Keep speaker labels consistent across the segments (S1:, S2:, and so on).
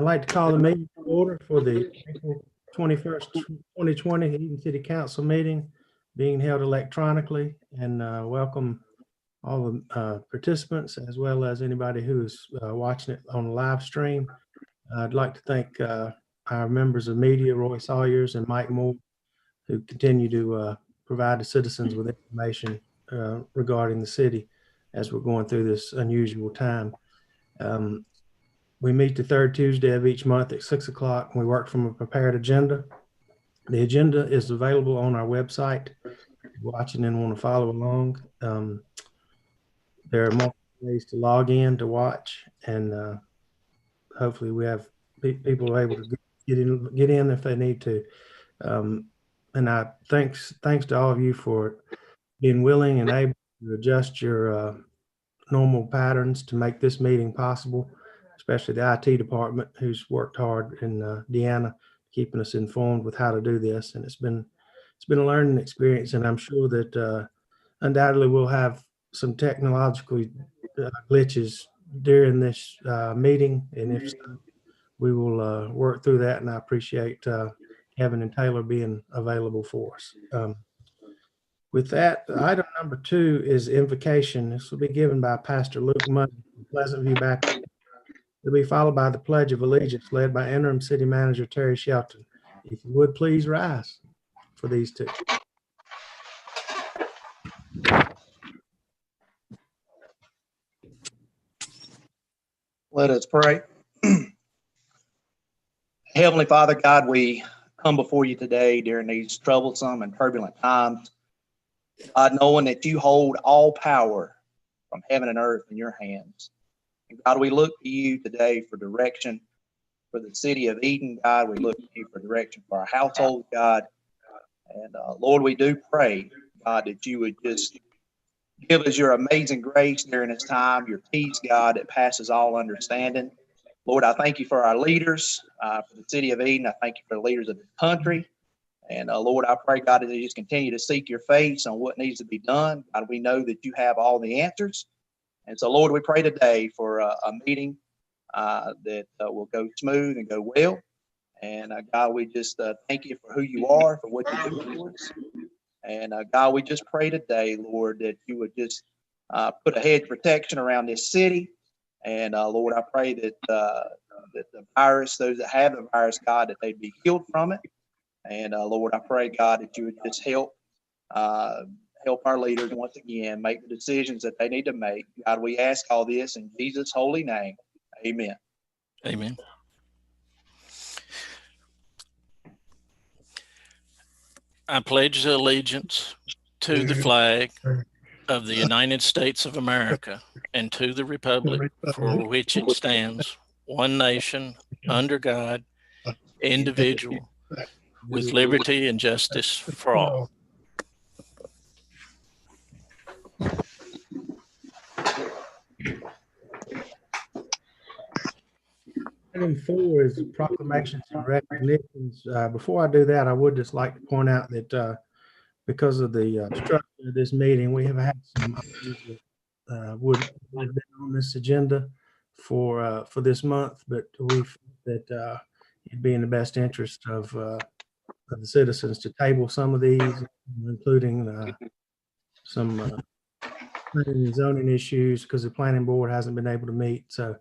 S1: like to call the meeting to order for the April 21st, 2020 Eden City Council meeting being held electronically, and welcome all the participants as well as anybody who's watching it on the live stream. I'd like to thank our members of media, Roy Sawyers and Mike Moore, who continue to provide the citizens with information regarding the city as we're going through this unusual time. We meet the third Tuesday of each month at 6 o'clock. We work from a prepared agenda. The agenda is available on our website. If you're watching and want to follow along, there are multiple ways to log in to watch, and hopefully we have people able to get in if they need to. And I thanks to all of you for being willing and able to adjust your normal patterns to make this meeting possible, especially the IT department who's worked hard, and Deanna keeping us informed with how to do this. And it's been a learning experience, and I'm sure that undoubtedly we'll have some technological glitches during this meeting, and if so, we will work through that. And I appreciate Kevin and Taylor being available for us. With that, item number 2 is invocation. This will be given by Pastor Luke Muddy from Pleasant View Baptist. It'll be followed by the Pledge of Allegiance led by Interim City Manager Terry Shelton. If you would please rise for these two.
S2: Let us pray. Heavenly Father, God, we come before you today during these troublesome and turbulent times, God, knowing that you hold all power from heaven and earth in your hands. And God, we look to you today for direction for the city of Eden. God, we look to you for direction for our household, God. And Lord, we do pray, God, that you would just give us your amazing grace during this time, your peace, God, that passes all understanding. Lord, I thank you for our leaders, for the city of Eden. I thank you for the leaders of the country. And Lord, I pray, God, that they just continue to seek your face on what needs to be done. God, we know that you have all the answers. And so, Lord, we pray today for a meeting that will go smooth and go well. And God, we just thank you for who you are, for what you do for us. And God, we just pray today, Lord, that you would just put a hedge of protection around this city. And Lord, I pray that the virus, those that have the virus, God, that they'd be healed from it. And Lord, I pray, God, that you would just help our leaders once again make the decisions that they need to make. God, we ask all this in Jesus' holy name. Amen.
S3: Amen. I pledge allegiance to the flag of the United States of America and to the republic for which it stands, one nation, under God, individual, with liberty and justice for all.
S1: Item 4 is proclamations and recognitions. Before I do that, I would just like to point out that because of the structure of this meeting, we have had some items that would have been on this agenda for this month, but we felt that it'd be in the best interest of the citizens to table some of these, including some planning and zoning issues, because the planning board hasn't been able to meet. So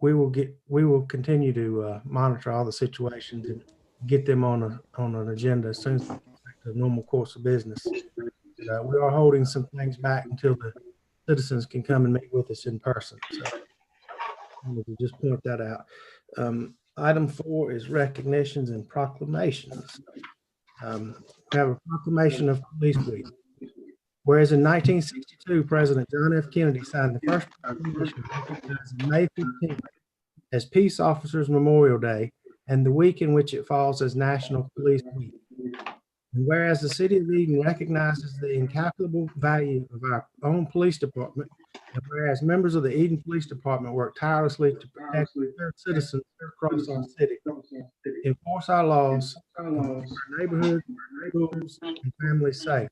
S1: we will continue to monitor all the situations and get them on an agenda as soon as we get back to the normal course of business. We are holding some things back until the citizens can come and meet with us in person. So I wanted to just point that out. Item 4 is recognitions and proclamations. We have a proclamation of Police Week. Whereas in 1962, President John F. Kennedy signed the first proclamation recognizing May 15th as Peace Officers Memorial Day and the week in which it falls as National Police Week. And whereas the city of Eden recognizes the incalculable value of our own police department, and whereas members of the Eden Police Department work tirelessly to protect their citizens across our city, enforce our laws, keep our neighborhoods, schools, and families safe.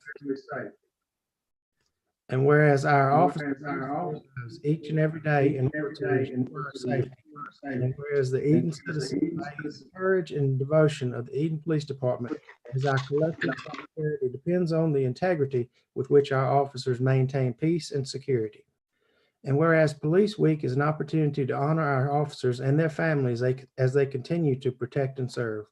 S1: And whereas our officers each and every day in order to ensure our safety, And whereas the Eden citizens value the courage and devotion of the Eden Police Department, as our collective solidarity depends on the integrity with which our officers maintain peace and security. And whereas Police Week is an opportunity to honor our officers and their families as they continue to protect and serve.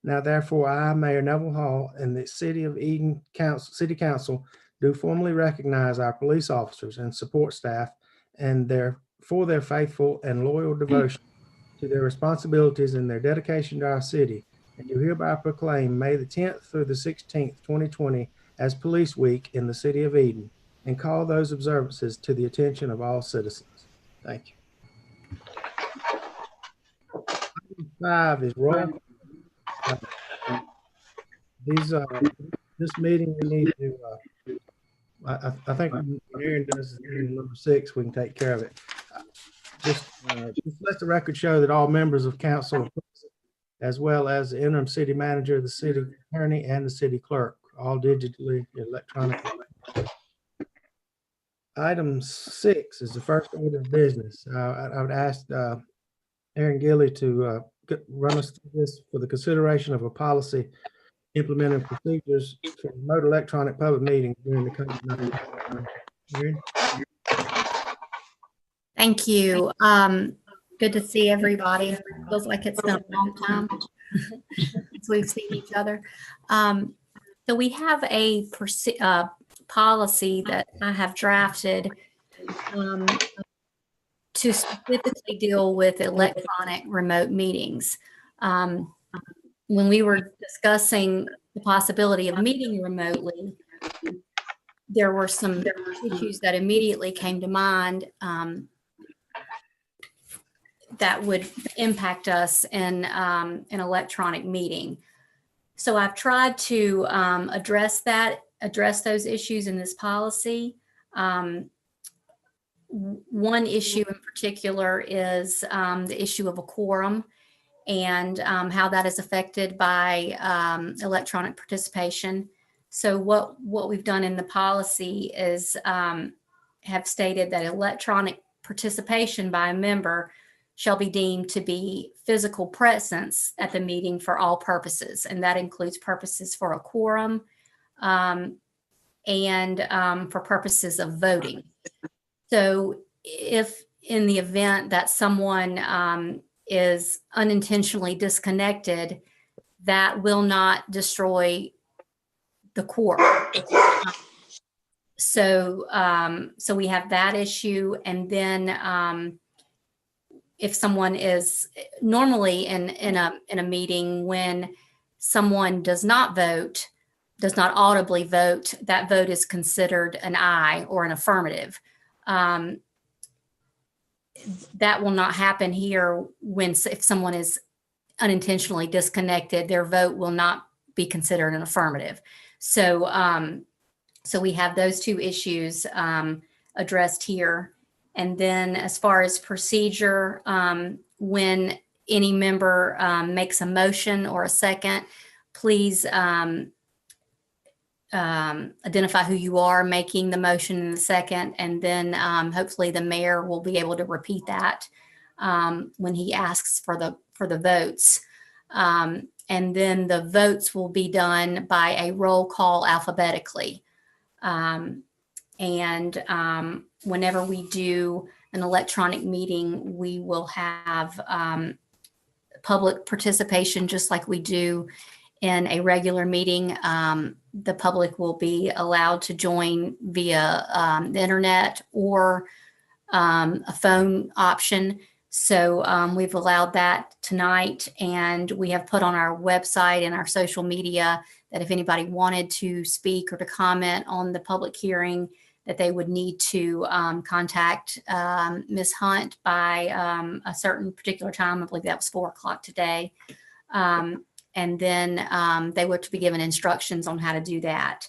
S1: Now, therefore, I, Mayor Neville Hall, and the City of Eden City Council do formally recognize our police officers and support staff and for their faithful and loyal devotion to their responsibilities and their dedication to our city, and do hereby proclaim May the 10th through the 16th, 2020 as Police Week in the City of Eden, and call those observances to the attention of all citizens. Thank you. Item 5 is roll call. This meeting, we need to, I think when Aaron does number 6, we can take care of it. Just let the record show that all members of council are present, as well as the interim city manager, the city attorney, and the city clerk, all digitally, electronically. Item 6 is the first order of business. I would ask Aaron Gilly to run us through this for the consideration of a policy implementing procedures for remote electronic public meetings during the COVID-19. Aaron?
S4: Thank you. Good to see everybody. Feels like it's been a long time since we've seen each other. So we have a policy that I have drafted to specifically deal with electronic remote meetings. When we were discussing the possibility of meeting remotely, there were some issues that immediately came to mind that would impact us in an electronic meeting. So I've tried to address those issues in this policy. One issue in particular is the issue of a quorum and how that is affected by electronic participation. So what we've done in the policy is have stated that electronic participation by a member shall be deemed to be physical presence at the meeting for all purposes. And that includes purposes for a quorum and for purposes of voting. So if in the event that someone is unintentionally disconnected, that will not destroy the quorum. So we have that issue. And then if someone is normally in a meeting, when someone does not audibly vote, that vote is considered an aye or an affirmative. That will not happen here if someone is unintentionally disconnected, their vote will not be considered an affirmative. So we have those two issues addressed here. And then as far as procedure, when any member makes a motion or a second, please identify who you are making the motion in the second, and then hopefully the mayor will be able to repeat that when he asks for the votes. And then the votes will be done by a roll call alphabetically. Whenever we do an electronic meeting, we will have public participation just like we do in a regular meeting. The public will be allowed to join via the internet or a phone option. So we've allowed that tonight, and we have put on our website and our social media that if anybody wanted to speak or to comment on the public hearing, that they would need to contact Ms. Hunt by a certain particular time. I believe that was 4:00 today. And then they were to be given instructions on how to do that.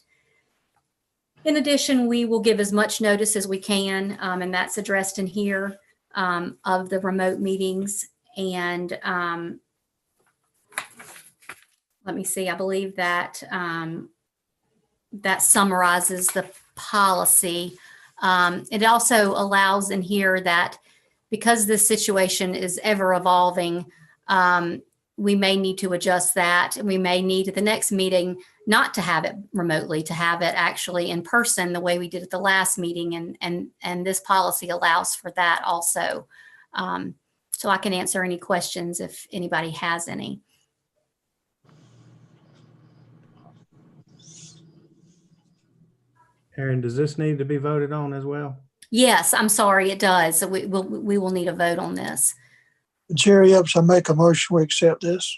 S4: In addition, we will give as much notice as we can, and that's addressed in here, of the remote meetings. And let me see, I believe that that summarizes the policy. It also allows in here that because this situation is ever evolving, we may need to adjust that. And we may need at the next meeting not to have it remotely, to have it actually in person the way we did at the last meeting. And this policy allows for that also. So I can answer any questions if anybody has any.
S1: Aaron, does this need to be voted on as well?
S4: Yes, I'm sorry, it does. So we will need a vote on this.
S5: Jerry Epps, I make a motion, we accept this.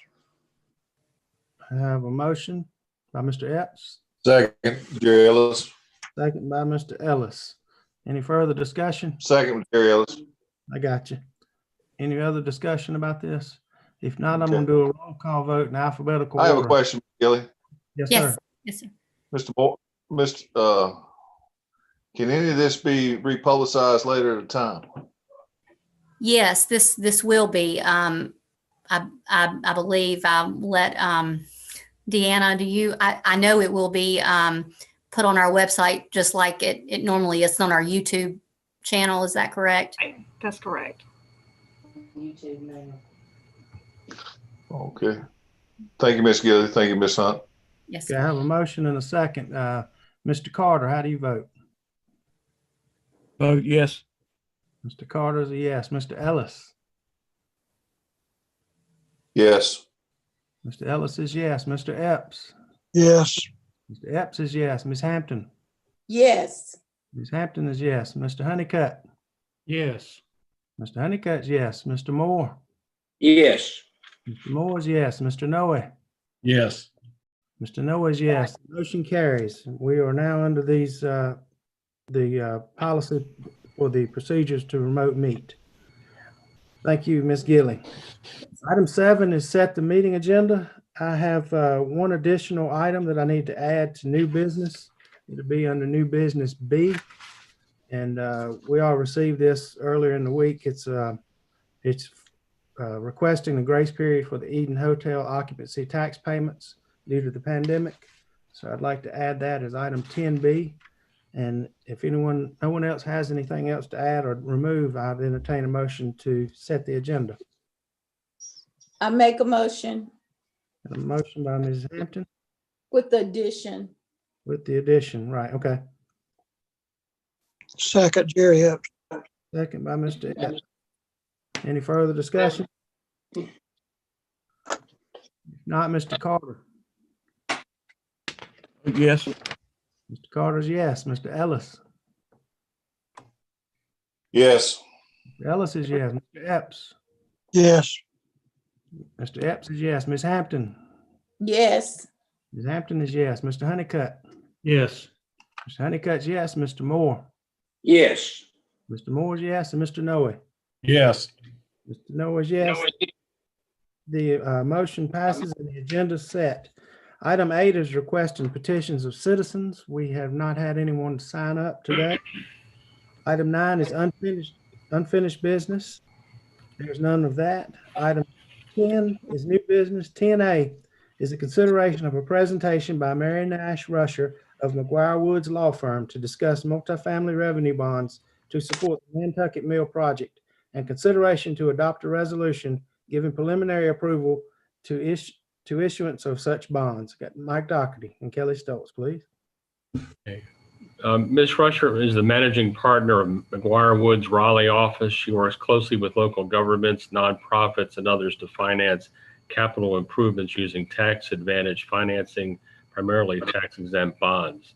S1: I have a motion by Mr. Epps,
S6: Second, Jerry Ellis.
S1: second by Mr. Ellis. Any further discussion?
S6: Second, Jerry Ellis.
S1: I got you. Any other discussion about this? If not, I'm gonna do a roll call vote in alphabetical
S6: I have a
S1: order.
S6: question, Gilly.
S1: Yes,
S4: Yes,
S1: sir.
S4: yes, sir.
S6: Mr. Moore, can any of this be republicized later at a time?
S4: Yes, this will be. I believe I'll let Deanna. Do you? I know it will be put on our website just like it normally is on our YouTube channel. Is that correct?
S7: That's correct.
S1: YouTube now.
S6: Okay. Thank you, Miss Gilly. Thank you, Miss Hunt.
S4: Yes.
S1: Okay, I have a motion and a second. Mr. Carter, how do you vote?
S8: Vote yes.
S1: Mr. Carter is a yes. Mr. Ellis?
S6: Yes.
S1: Mr. Ellis is yes. Mr. Epps?
S5: Yes.
S1: Mr. Epps is yes. Ms. Hampton?
S9: Yes.
S1: Ms. Hampton is yes. Mr. Honeycutt?
S8: Yes.
S1: Mr. Honeycutt's yes. Mr. Moore?
S9: Yes.
S1: Mr. Moore is yes. Mr. Noe?
S8: Yes.
S1: Mr. Noah is yes. Motion carries. We are now under these, the policy for the procedures to remote meet. Thank you, Ms. Gilly. Item 7 is set the meeting agenda. I have one additional item that I need to add to new business. It'll be under new business B. And we all received this earlier in the week. It's requesting the grace period for the Eden Hotel occupancy tax payments due to the pandemic. So I'd like to add that as item 10B. And if no one else has anything else to add or remove, I'd entertain a motion to set the agenda.
S9: I make a motion
S1: A motion by Ms. Hampton
S9: with the addition.
S1: with the addition, right, okay.
S5: Second, Jerry Epps.
S1: Second by Mr. Epps. Any further discussion? If not, Mr. Carter.
S8: Vote yes.
S1: Mr. Carter's yes. Mr. Ellis?
S6: Yes.
S1: Mr. Ellis is yes. Mr. Epps?
S5: Yes.
S1: Mr. Epps is yes. Ms. Hampton?
S9: Yes.
S1: Ms. Hampton is yes. Mr. Honeycutt?
S8: Yes.
S1: Mr. Honeycutt's yes. Mr. Moore?
S9: Yes.
S1: Mr. Moore's yes. And Mr. Noe?
S8: Yes.
S1: Mr. Noah's yes. The motion passes and the agenda is set. Item 8 is requesting petitions of citizens. We have not had anyone sign up today. Item 9 is unfinished business. There's none of that. Item 10 is new business. 10A is a consideration of a presentation by Mary Nash Rusher of McGuire Woods Law Firm to discuss multifamily revenue bonds to support the Nantucket Mill project and consideration to adopt a resolution giving preliminary approval to issuance of such bonds. Got Mike Doherty and Kelly Stoltz, please.
S10: Ms. Rusher is the managing partner of McGuire Woods Raleigh office. She works closely with local governments, nonprofits, and others to finance capital improvements using tax advantage financing, primarily tax-exempt bonds.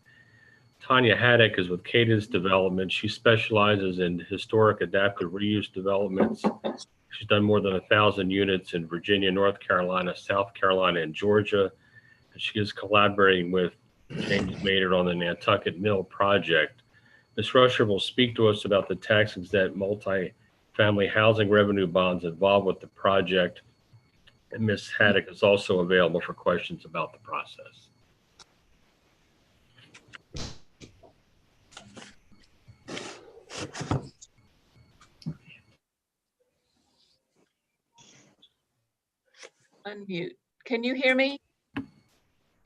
S10: Tanya Haddock is with Cadence Development. She specializes in historic adaptive reuse developments. She's done more than 1,000 units in Virginia, North Carolina, South Carolina, and Georgia. And she is collaborating with James Maynard on the Nantucket Mill project. Ms. Rusher will speak to us about the tax-exempt multi-family housing revenue bonds involved with the project. And Ms. Haddock is also available for questions about the process.
S7: Unmute. Can you hear me?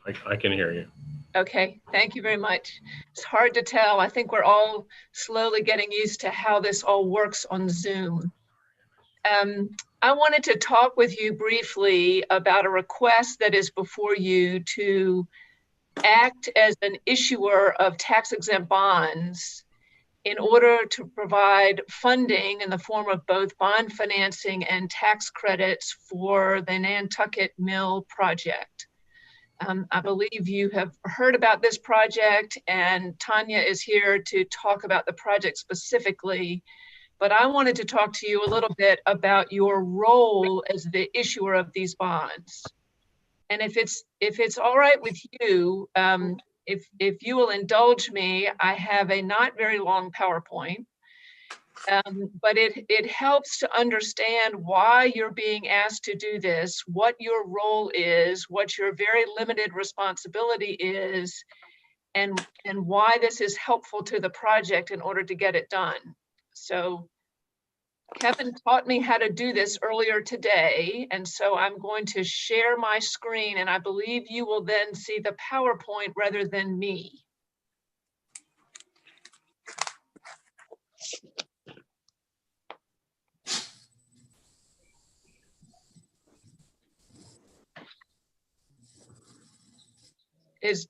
S10: I can hear you.
S7: Okay, thank you very much. It's hard to tell. I think we're all slowly getting used to how this all works on Zoom. I wanted to talk with you briefly about a request that is before you to act as an issuer of tax-exempt bonds in order to provide funding in the form of both bond financing and tax credits for the Nantucket Mill project. I believe you have heard about this project, and Tanya is here to talk about the project specifically. But I wanted to talk to you a little bit about your role as the issuer of these bonds. And if it's all right with you, if you will indulge me, I have a not very long PowerPoint, but it helps to understand why you're being asked to do this, what your role is, what your very limited responsibility is, and why this is helpful to the project in order to get it done. So Kevin taught me how to do this earlier today, and so I'm going to share my screen, and I believe you will then see the PowerPoint rather than me.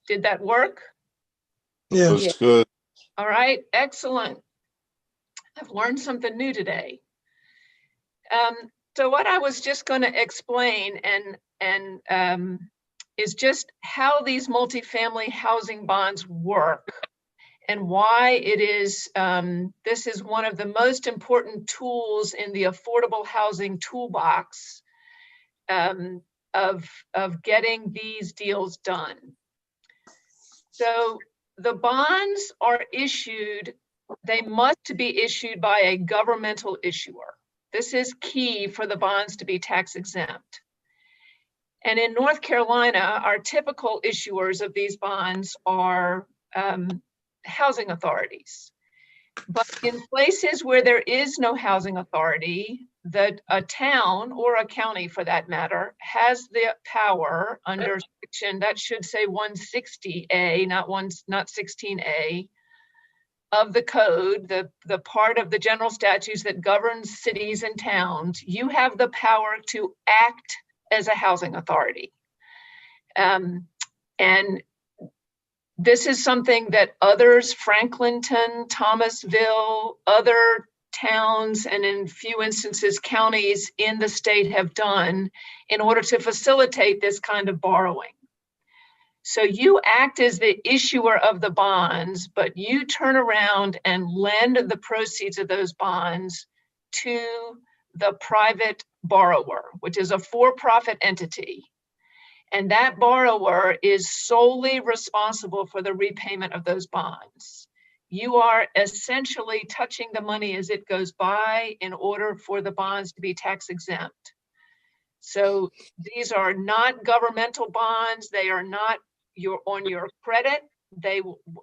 S7: Did that work?
S5: Yeah.
S6: Looks good.
S7: All right, excellent. I've learned something new today. So what I was just going to explain is just how these multifamily housing bonds work and why it is, this is one of the most important tools in the affordable housing toolbox of getting these deals done. So the bonds are issued, they must be issued by a governmental issuer. This is key for the bonds to be tax exempt. And in North Carolina, our typical issuers of these bonds are housing authorities. But in places where there is no housing authority, that a town or a county for that matter has the power under section, that should say 160A, not 16A, of the code, the part of the general statutes that governs cities and towns. You have the power to act as a housing authority. And this is something that others, Franklinton, Thomasville, other towns, and in few instances, counties in the state have done in order to facilitate this kind of borrowing. So you act as the issuer of the bonds, but you turn around and lend the proceeds of those bonds to the private borrower, which is a for-profit entity. And that borrower is solely responsible for the repayment of those bonds. You are essentially touching the money as it goes by in order for the bonds to be tax exempt. So these are not governmental bonds. They are not on your credit. They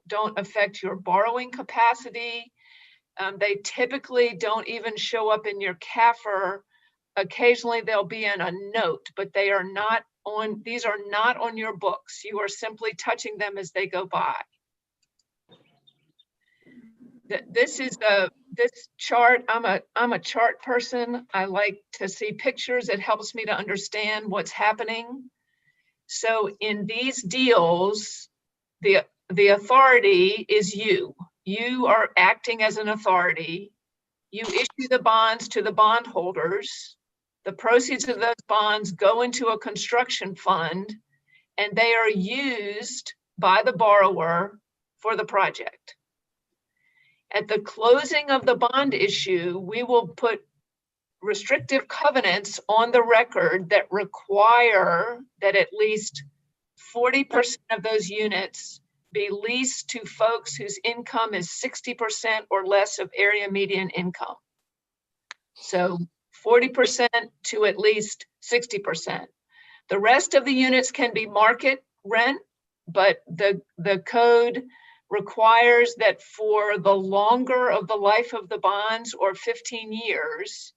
S7: don't affect your borrowing capacity. They typically don't even show up in your CAFR. Occasionally they'll be in a note, but they are not on, these are not on your books. You are simply touching them as they go by. This is this chart. I'm a chart person. I like to see pictures. It helps me to understand what's happening. So in these deals, the authority is you. You are acting as an authority. You issue the bonds to the bondholders. The proceeds of those bonds go into a construction fund, and they are used by the borrower for the project. At the closing of the bond issue, we will put restrictive covenants on the record that require that at least 40% of those units be leased to folks whose income is 60% or less of area median income. So 40% to at least 60%. The rest of the units can be market rent, but the code requires that for the longer of the life of the bonds, or 15 years,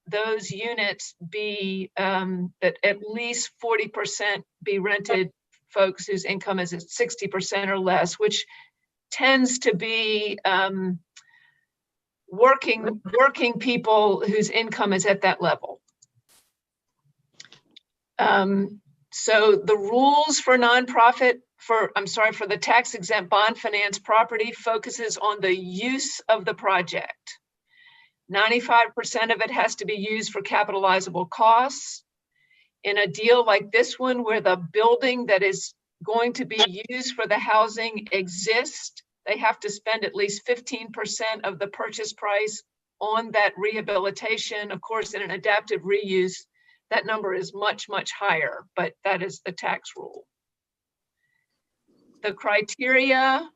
S7: those units be, that at least 40% be rented folks whose income is at 60% or less, which tends to be working people whose income is at that level. So the rules for nonprofit, for the tax exempt bond finance property focuses on the use of the project. 95% of it has to be used for capitalizable costs. In a deal like this one, where the building that is going to be used for the housing exists, they have to spend at least 15% of the purchase price on that rehabilitation. Of course, in an adaptive reuse, that number is much, much higher, but that is the tax rule. The criteria,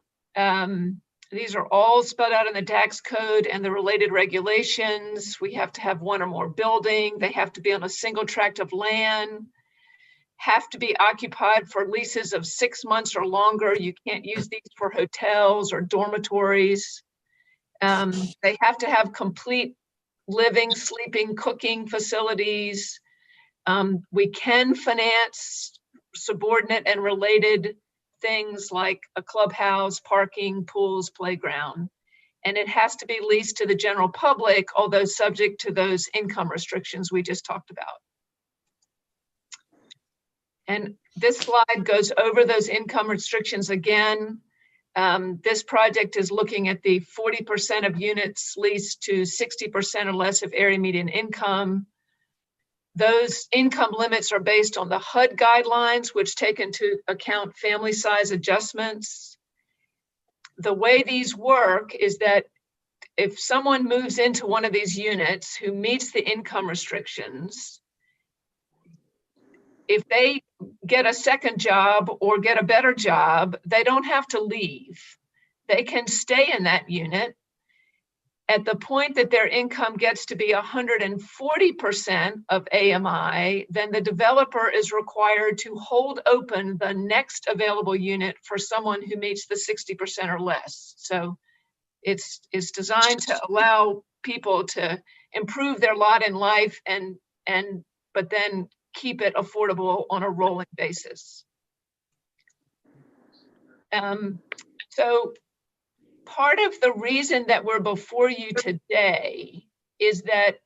S7: these are all spelled out in the tax code and the related regulations. We have to have one or more building. They have to be on a single tract of land, have to be occupied for leases of 6 months or longer. You can't use these for hotels or dormitories. They have to have complete living, sleeping, cooking facilities. We can finance subordinate and related things like a clubhouse, parking, pools, playground. And it has to be leased to the general public, although subject to those income restrictions we just talked about. And this slide goes over those income restrictions again. This project is looking at the 40% of units leased to 60% or less of area median income. Those income limits are based on the HUD guidelines, which take into account family size adjustments. The way these work is that if someone moves into one of these units who meets the income restrictions, if they get a second job or get a better job, they don't have to leave. They can stay in that unit. At the point that their income gets to be 140% of AMI, then the developer is required to hold open the next available unit for someone who meets the 60% or less. So it's designed to allow people to improve their lot in life but then keep it affordable on a rolling basis. So part of the reason that we're before you today is that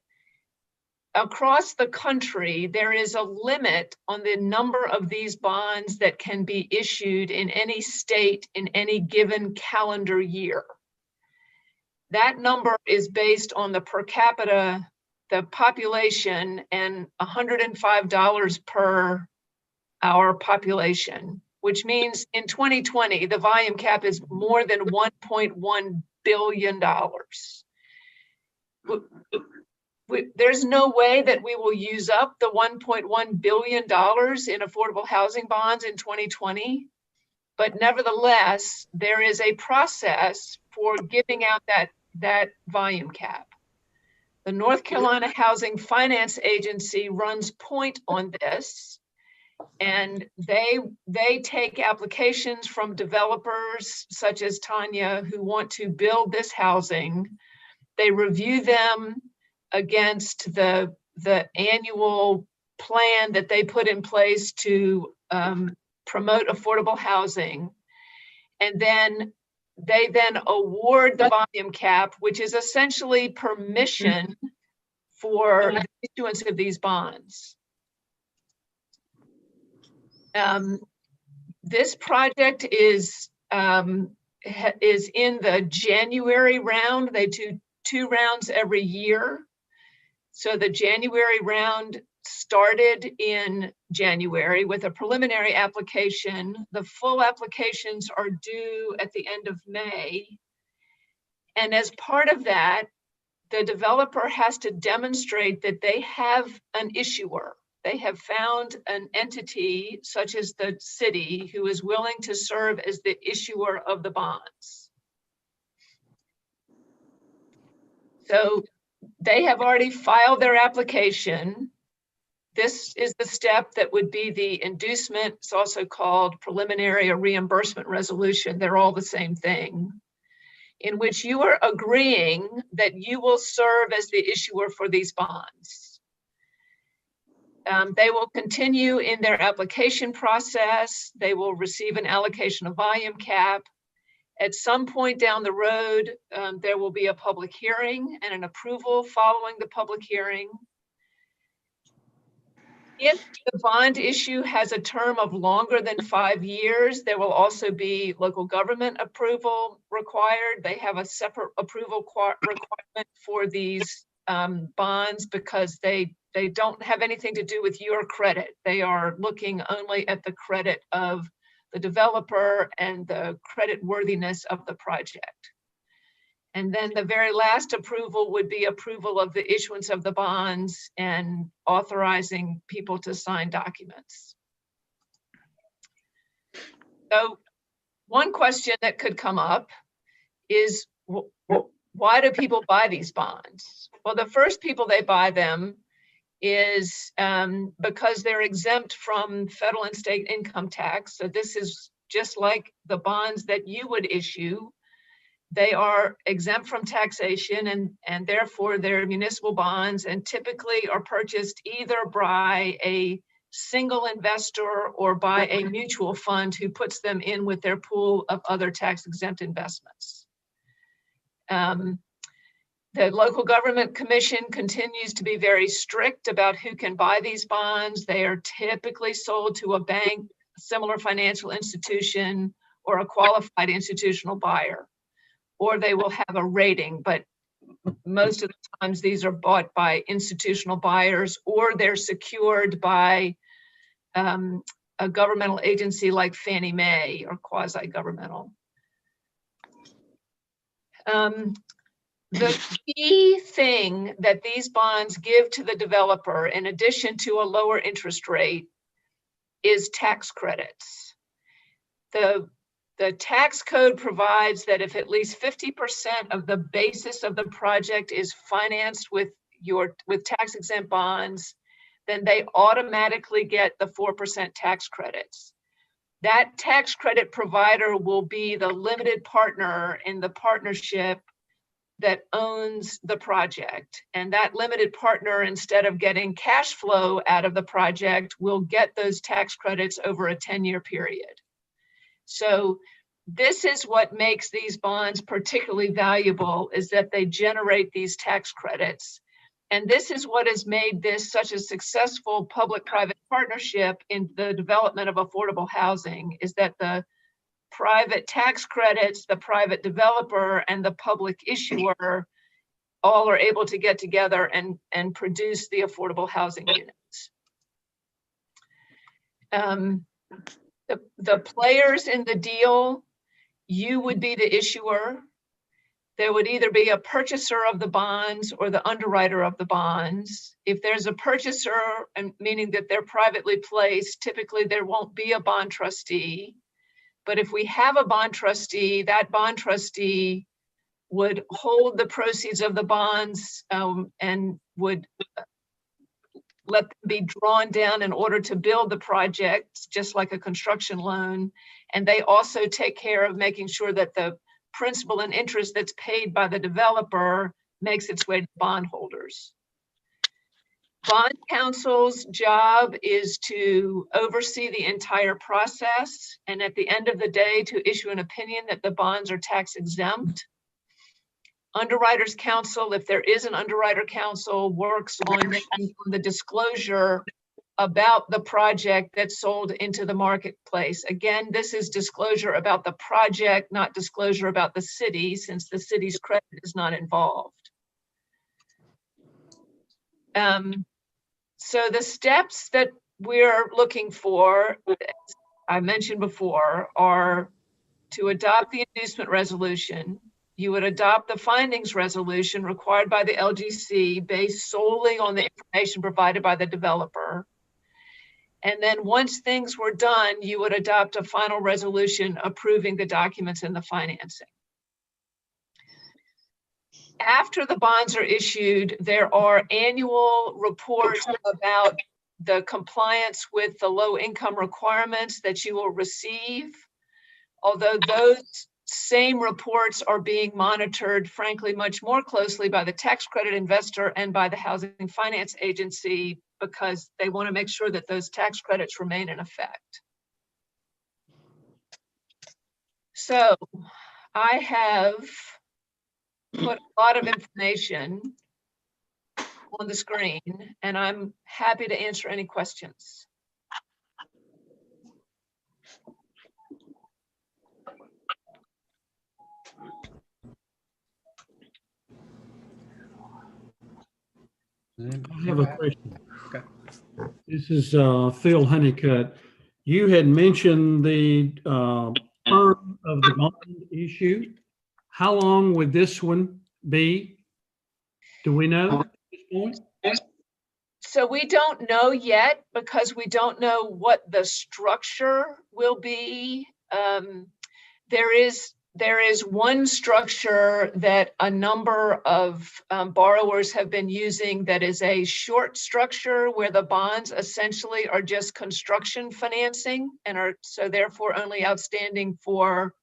S7: across the country, there is a limit on the number of these bonds that can be issued in any state in any given calendar year. That number is based on the per capita, the population, and $105 per our population, which means in 2020, the volume cap is more than $1.1 billion. There's no way that we will use up the $1.1 billion in affordable housing bonds in 2020. But nevertheless, there is a process for giving out that volume cap. The North Carolina Housing Finance Agency runs point on this, and they take applications from developers such as Tanya who want to build this housing. They review them against the annual plan that they put in place to promote affordable housing. And then they award the volume cap, which is essentially permission for the issuance of these bonds. This project is in the January round. They do 2 rounds every year. So the January round started in January with a preliminary application. The full applications are due at the end of May. And as part of that, the developer has to demonstrate that they have an issuer. They have found an entity such as the city who is willing to serve as the issuer of the bonds. So they have already filed their application. This is the step that would be the inducement. It's also called preliminary or reimbursement resolution. They're all the same thing, in which you are agreeing that you will serve as the issuer for these bonds. They will continue in their application process. They will receive an allocation of volume cap. At some point down the road, there will be a public hearing and an approval following the public hearing. If the bond issue has a term of longer than 5 years, there will also be local government approval required. They have a separate approval requirement for these bonds because they don't have anything to do with your credit. They are looking only at the credit of the developer and the credit worthiness of the project. And then the very last approval would be approval of the issuance of the bonds and authorizing people to sign documents. So one question that could come up is, why do people buy these bonds? Well, the first people they buy them is because they're exempt from federal and state income tax. So this is just like the bonds that you would issue. They are exempt from taxation and therefore they're municipal bonds and typically are purchased either by a single investor or by a mutual fund who puts them in with their pool of other tax exempt investments. The local government commission continues to be very strict about who can buy these bonds. They are typically sold to a bank, a similar financial institution, or a qualified institutional buyer, or they will have a rating, but most of the times these are bought by institutional buyers or they're secured by a governmental agency like Fannie Mae or quasi-governmental. The key thing that these bonds give to the developer, in addition to a lower interest rate, is tax credits. The tax code provides that if at least 50% of the basis of the project is financed with tax exempt bonds, then they automatically get the 4% tax credits. That tax credit provider will be the limited partner in the partnership that owns the project. And that limited partner, instead of getting cash flow out of the project, will get those tax credits over a 10-year period. So this is what makes these bonds particularly valuable, is that they generate these tax credits. And this is what has made this such a successful public-private partnership in the development of affordable housing, is that the private tax credits, the private developer, and the public issuer all are able to get together and produce the affordable housing units. The players in the deal, you would be the issuer. There would either be a purchaser of the bonds or the underwriter of the bonds. If there's a purchaser, and meaning that they're privately placed, typically there won't be a bond trustee. But if we have a bond trustee, that bond trustee would hold the proceeds of the bonds and would let them be drawn down in order to build the project, just like a construction loan. And they also take care of making sure that the principal and interest that's paid by the developer makes its way to bondholders. Bond counsel's job is to oversee the entire process, and at the end of the day, to issue an opinion that the bonds are tax exempt. Underwriters counsel, if there is an underwriter counsel, works on the disclosure about the project that's sold into the marketplace. Again, this is disclosure about the project, not disclosure about the city, since the city's credit is not involved. So the steps that we're looking for, as I mentioned before, are to adopt the inducement resolution. You would adopt the findings resolution required by the LGC based solely on the information provided by the developer. And then once things were done, you would adopt a final resolution approving the documents and the financing. After the bonds are issued, there are annual reports about the compliance with the low income requirements that you will receive. Although those same reports are being monitored, frankly, much more closely by the tax credit investor and by the Housing Finance Agency, because they want to make sure that those tax credits remain in effect. So I have put a lot of information on the screen, and I'm happy to answer any questions.
S8: I have a question.
S1: Okay.
S8: This is Phil Honeycutt. You had mentioned the term of the bond issue. How long would this one be? Do we know at this point?
S7: So we don't know yet because we don't know what the structure will be. There is one structure that a number of borrowers have been using that is a short structure where the bonds essentially are just construction financing and are so therefore only outstanding for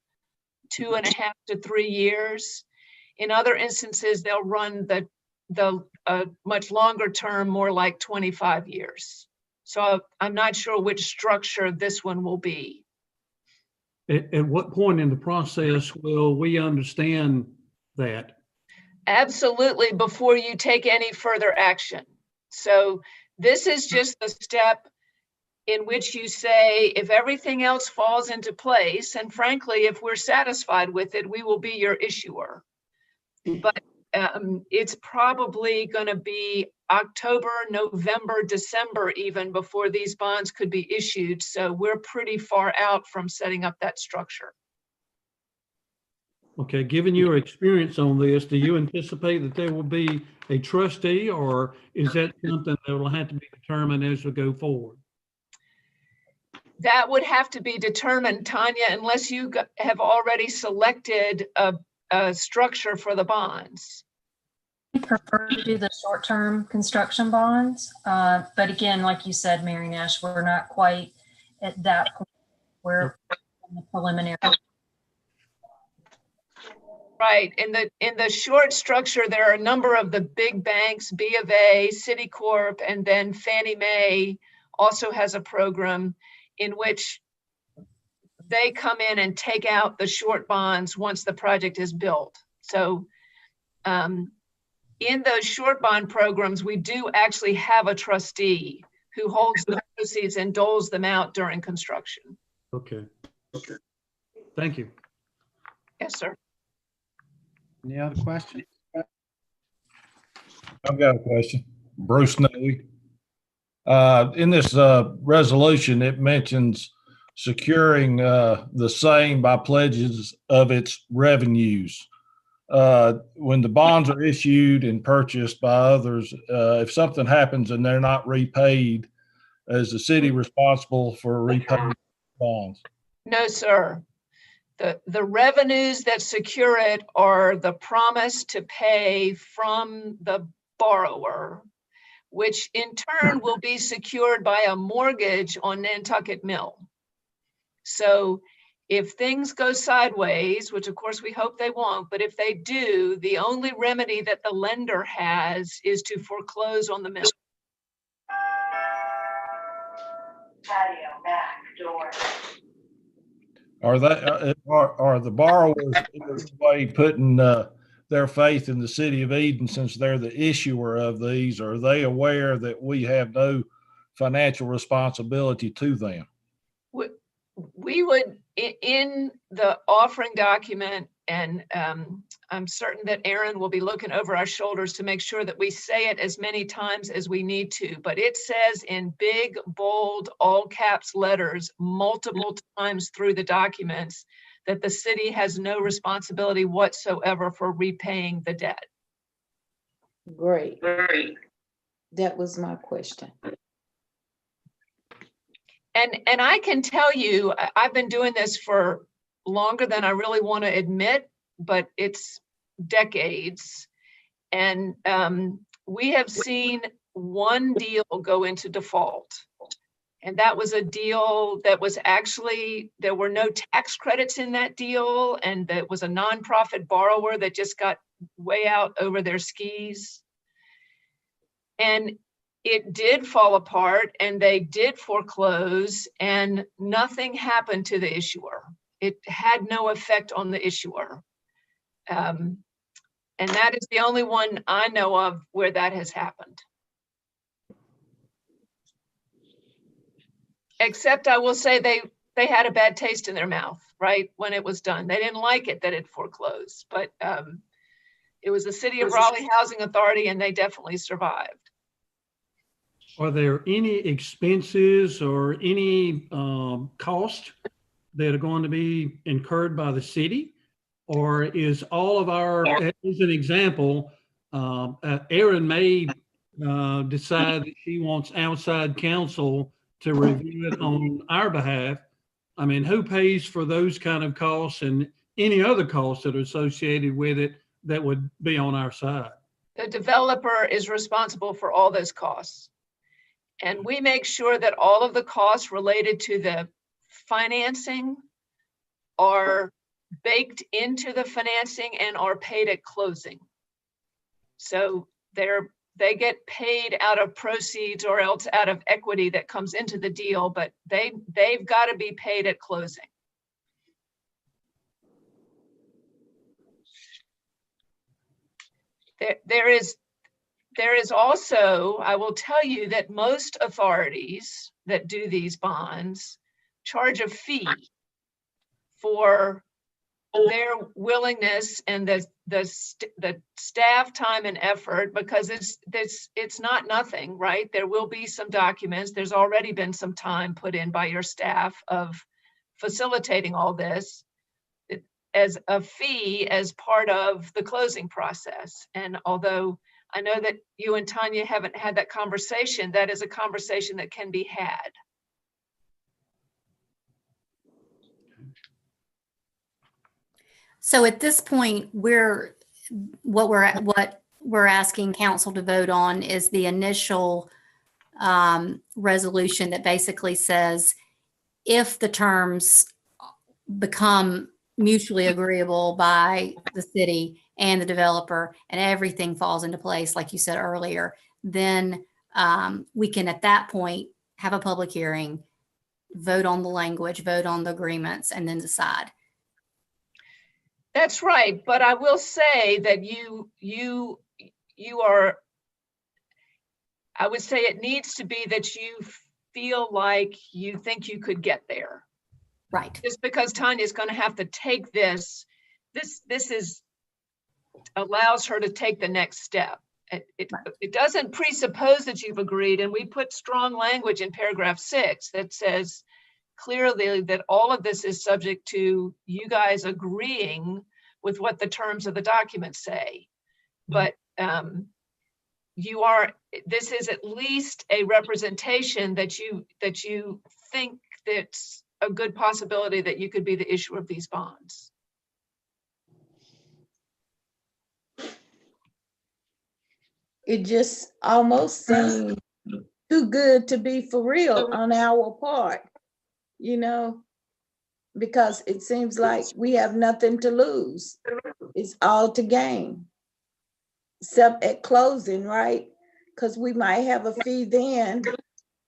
S7: 2.5 to 3 years. In other instances, they'll run the much longer term, more like 25 years. So I'm not sure which structure this one will be.
S8: At what point in the process will we understand that?
S7: Absolutely, before you take any further action. So this is just the step in which you say, if everything else falls into place, and frankly, if we're satisfied with it, we will be your issuer. But it's probably going to be October, November, December even before these bonds could be issued. So we're pretty far out from setting up that structure.
S8: Okay, given your experience on this, do you anticipate that there will be a trustee, or is that something that will have to be determined as we go forward?
S7: That would have to be determined, Tanya, unless you have already selected a structure for the bonds.
S11: We prefer to do the short-term construction bonds. But again, like you said, Mary Nash, we're not quite at that point. We're in the preliminary.
S7: Right. In the short structure, there are a number of the big banks, B of A, Citicorp, and then Fannie Mae also has a program in which they come in and take out the short bonds once the project is built. So in those short bond programs, we do actually have a trustee who holds the proceeds and doles them out during construction.
S8: Okay. Thank you.
S7: Yes, sir.
S1: Any other questions?
S12: I've got a question. Bruce Snowy. In this resolution, it mentions securing the same by pledges of its revenues. When the bonds are issued and purchased by others, if something happens and they're not repaid, is the city responsible for repaying bonds?
S7: No, sir. The revenues that secure it are the promise to pay from the borrower, which in turn will be secured by a mortgage on Nantucket Mill. So if things go sideways, which of course we hope they won't, but if they do, the only remedy that the lender has is to foreclose on the mill.
S13: Patio, back door.
S12: Are the borrowers in this way putting their faith in the city of Eden since they're the issuer of these? Are they aware that we have no financial responsibility to them?
S7: We would, in the offering document, and I'm certain that Aaron will be looking over our shoulders to make sure that we say it as many times as we need to, but it says in big, bold, all caps letters multiple times through the documents that the city has no responsibility whatsoever for repaying the debt.
S9: Great. That was my question.
S7: And I can tell you, I've been doing this for longer than I really want to admit, but it's decades. And we have seen one deal go into default. And that was a deal that was actually, there were no tax credits in that deal. And that was a nonprofit borrower that just got way out over their skis. And it did fall apart and they did foreclose and nothing happened to the issuer. it had no effect on the issuer. And that is the only one I know of where that has happened. Except I will say they had a bad taste in their mouth, right, when it was done. They didn't like it that it foreclosed, but it was the City of Raleigh Housing Authority, and they definitely survived.
S8: Are there any expenses or any cost that are going to be incurred by the city? Or is all of our, as an example, Erin may decide that she wants outside counsel to review it on our behalf. I mean, who pays for those kind of costs and any other costs that are associated with it that would be on our side?
S7: The developer is responsible for all those costs. And we make sure that all of the costs related to the financing are baked into the financing and are paid at closing. So they get paid out of proceeds or else out of equity that comes into the deal, but they've got to be paid at closing. There is also, I will tell you that most authorities that do these bonds charge a fee for their willingness and the staff time and effort, because it's not nothing, right? There will be some documents. There's already been some time put in by your staff of facilitating all this as a fee as part of the closing process. And although I know that you and Tanya haven't had that conversation, that is a conversation that can be had.
S4: So at this point, what we're asking council to vote on is the initial resolution that basically says if the terms become mutually agreeable by the city and the developer and everything falls into place, like you said earlier, then we can at that point have a public hearing, vote on the language, vote on the agreements, and then decide.
S7: That's right, but I will say that you are, I would say it needs to be that you feel like you think you could get there.
S4: Right.
S7: Just because Tanya's going to have to take this allows her to take the next step. It doesn't presuppose that you've agreed, and we put strong language in paragraph 6 that says clearly that all of this is subject to you guys agreeing with what the terms of the document say. But this is at least a representation that you think that's a good possibility that you could be the issuer of these bonds.
S9: It just almost seems too good to be for real on our part, because it seems like we have nothing to lose. It's all to gain, except at closing, right? Because we might have a fee then,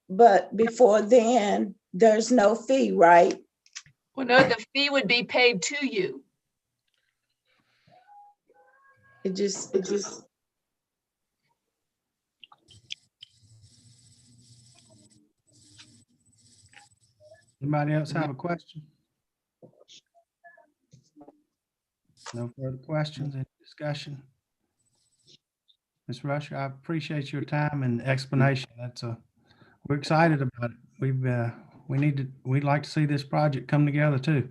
S9: but before then, there's no fee, right?
S7: Well, no, the fee would be paid to you.
S9: It just.
S1: Anybody else have a question? No further questions, any discussion? Ms. Rusher, I appreciate your time and explanation. We're excited about it. We'd like to see this project come together too.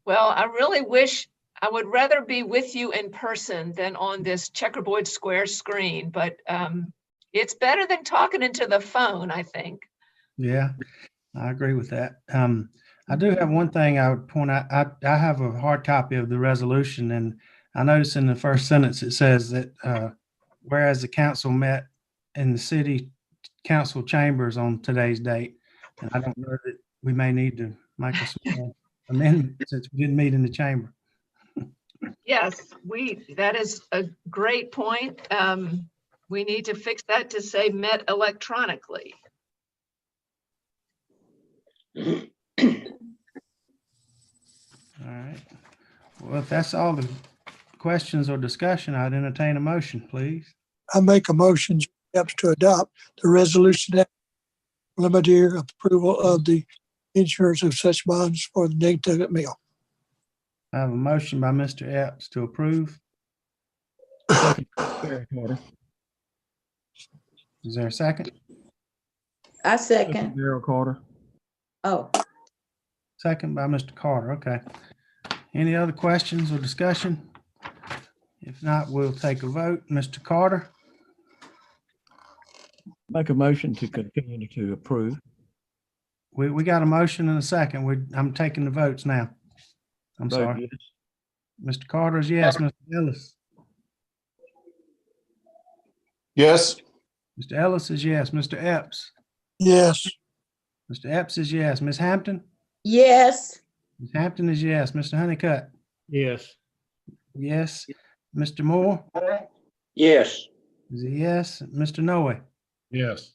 S7: Well, I really wish I would rather be with you in person than on this checkerboard square screen, but it's better than talking into the phone, I think.
S1: Yeah, I agree with that. I do have one thing I would point out. I have a hard copy of the resolution, and I noticed in the first sentence it says that whereas the council met in the city council chambers on today's date, and I don't know that we may need to make a small amendment since we didn't meet in the chamber.
S7: Yes, that is a great point. We need to fix that to say met electronically.
S1: right. Well, if that's all the questions or discussion, I'd entertain a motion, please.
S5: I make a motion steps to adopt the resolution limiting approval of the insurance of such bonds for the Nantucket Mill.
S1: I have a motion by Mr. Epps to approve.
S8: Barry Carter.
S1: Is there a second?
S9: I second.
S8: Darrell Carter.
S9: Oh,
S1: Second by Mr. Carter. Okay. Any other questions or discussion? If not, we'll take a vote. Mr. Carter,
S8: Make a motion to continue to approve.
S1: we got a motion and a second. I'm taking the votes now. I'm
S8: Vote
S1: sorry.
S8: yes.
S1: Mr. Carter is yes. Mr. Ellis.
S6: Yes.
S1: Mr. Ellis is yes. Mr. Epps.
S5: Yes.
S1: Mr. Epps is yes. Ms. Hampton?
S9: yes.
S1: Ms. Hampton is yes. Mr. Honeycutt?
S8: Yes.
S1: Yes. Mr. Moore?
S12: Yes.
S1: Is a yes. Mr. Noe
S12: Yes.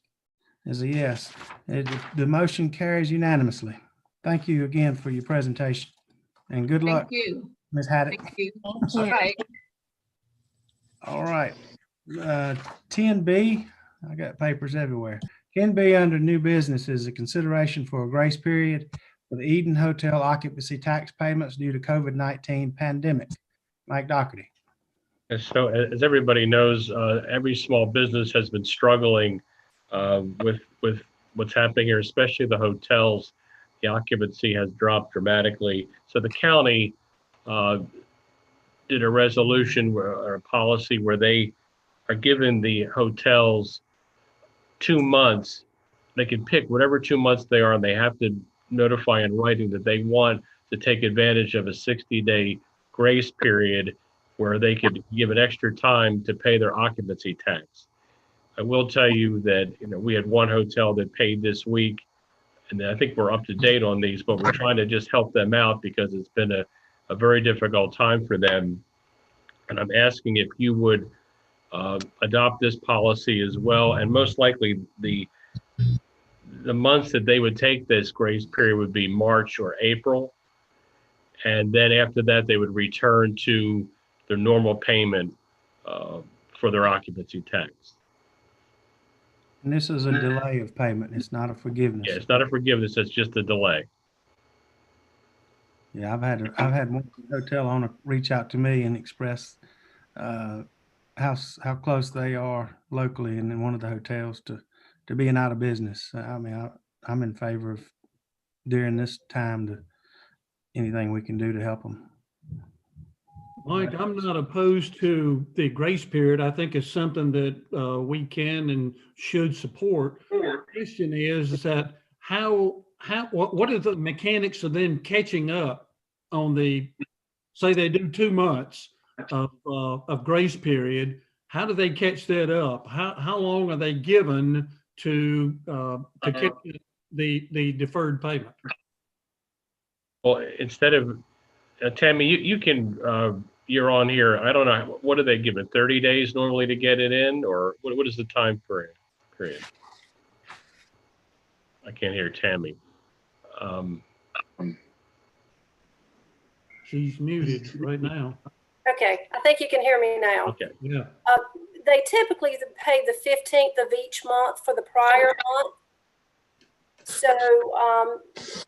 S1: is a yes. The motion carries unanimously. Thank you again for your presentation and good luck,
S7: Thank you.
S1: Ms. Haddock.
S7: Thank you.
S11: Thank
S7: All
S11: you.
S7: right.
S1: All right. 10B, I got papers everywhere. 10B under new business is a consideration for a grace period for the Eden Hotel occupancy tax payments due to COVID-19 pandemic. Mike Doherty.
S10: And so, as everybody knows, every small business has been struggling with what's happening here, especially the hotels. The occupancy has dropped dramatically. So the county did a resolution or a policy where they are giving the hotels 2 months. They can pick whatever 2 months they are, and they have to notify in writing that they want to take advantage of a 60-day grace period where they could give an extra time to pay their occupancy tax. I will tell you that we had one hotel that paid this week, and I think we're up to date on these, but we're trying to just help them out because it's been a very difficult time for them. And I'm asking if you would adopt this policy as well. And most likely the months that they would take this grace period would be March or April. And then after that, they would return to their normal payment for their occupancy tax.
S1: And this is a delay of payment. It's not a forgiveness.
S10: Yeah, it's not a forgiveness, it's just a delay.
S1: Yeah, I've had one hotel owner reach out to me and express how close they are locally and in one of the hotels to being out of business. I mean, I'm in favor of during this time to anything we can do to help them.
S8: Mike, I'm not opposed to the grace period. I think it's something that we can and should support. The question is that what are the mechanics of them catching up on the, say they do 2 months of grace period? How do they catch that up? How long are they given to catch the deferred payment?
S10: Well, instead of, Tammy, you can, you're on here. I don't know, what are they given? 30 days normally to get it in, or what is the time period? I can't hear Tammy.
S8: She's muted right now.
S14: Okay, I think you can hear me now.
S10: Okay.
S8: Yeah.
S14: They typically pay the 15th of each month for the prior month. So